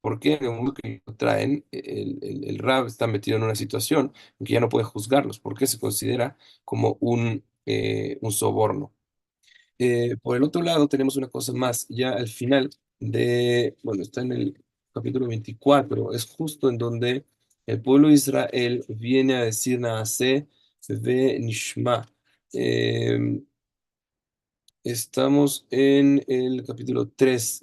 Porque en el momento que lo traen, el Rab está metido en una situación en que ya no puede juzgarlos, porque se considera como un soborno. Por el otro lado, tenemos una cosa más, ya al final bueno, está en el capítulo 24, es justo en donde el pueblo de Israel viene a decir Naaseh ve Nishma, Estamos en el capítulo 3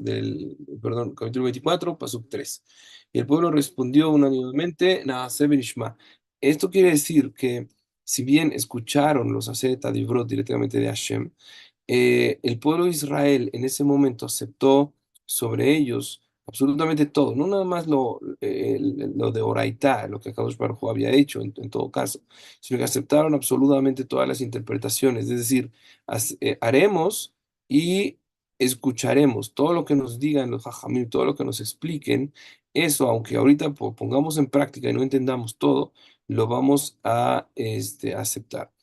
perdón, capítulo 24, pasuk 3. Y el pueblo respondió unánimemente, Naaseh benishma. Esto quiere decir que si bien escucharon los Aseret Adibrot directamente de Hashem, el pueblo de Israel en ese momento aceptó sobre ellos absolutamente todo, no nada más lo de Oraitá, lo que Kadosh Baruj Hu había hecho en todo caso, sino que aceptaron absolutamente todas las interpretaciones, es decir, haremos y escucharemos todo lo que nos digan los Jajamim, todo lo que nos expliquen, eso, aunque ahorita pongamos en práctica y no entendamos todo, lo vamos a aceptar.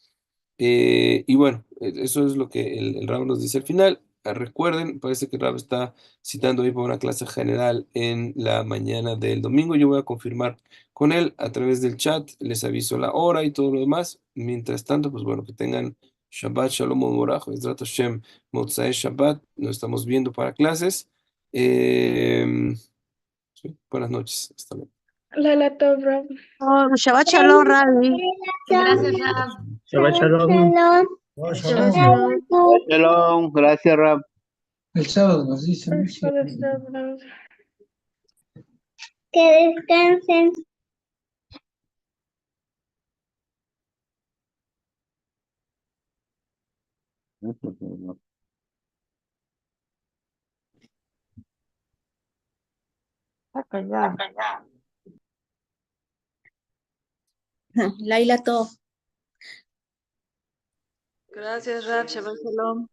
Y bueno, eso es lo que el Rab nos dice al final. Recuerden, parece que el Rab está citando ahí para una clase general en la mañana del domingo. Yo voy a confirmar con él a través del chat, les aviso la hora y todo lo demás. Mientras tanto, pues bueno, que tengan Shabbat Shalom U'Morach, Bezrat Hashem, Motzai Shabbat. Nos estamos viendo para clases. Sí, buenas noches. Hasta luego. Laila Tov, Rabbi. Oh, Shabbat Shalom, Rabbi. Gracias, Rab. Shabbat Shalom. Shabbat Shalom. Shalom, gracias, Rab. El sábado nos dicen. Shabbat Shalom, Rabbi. Que descansen. Está callado. Laila Tov. Gracias, Rab. Shabbat Shalom.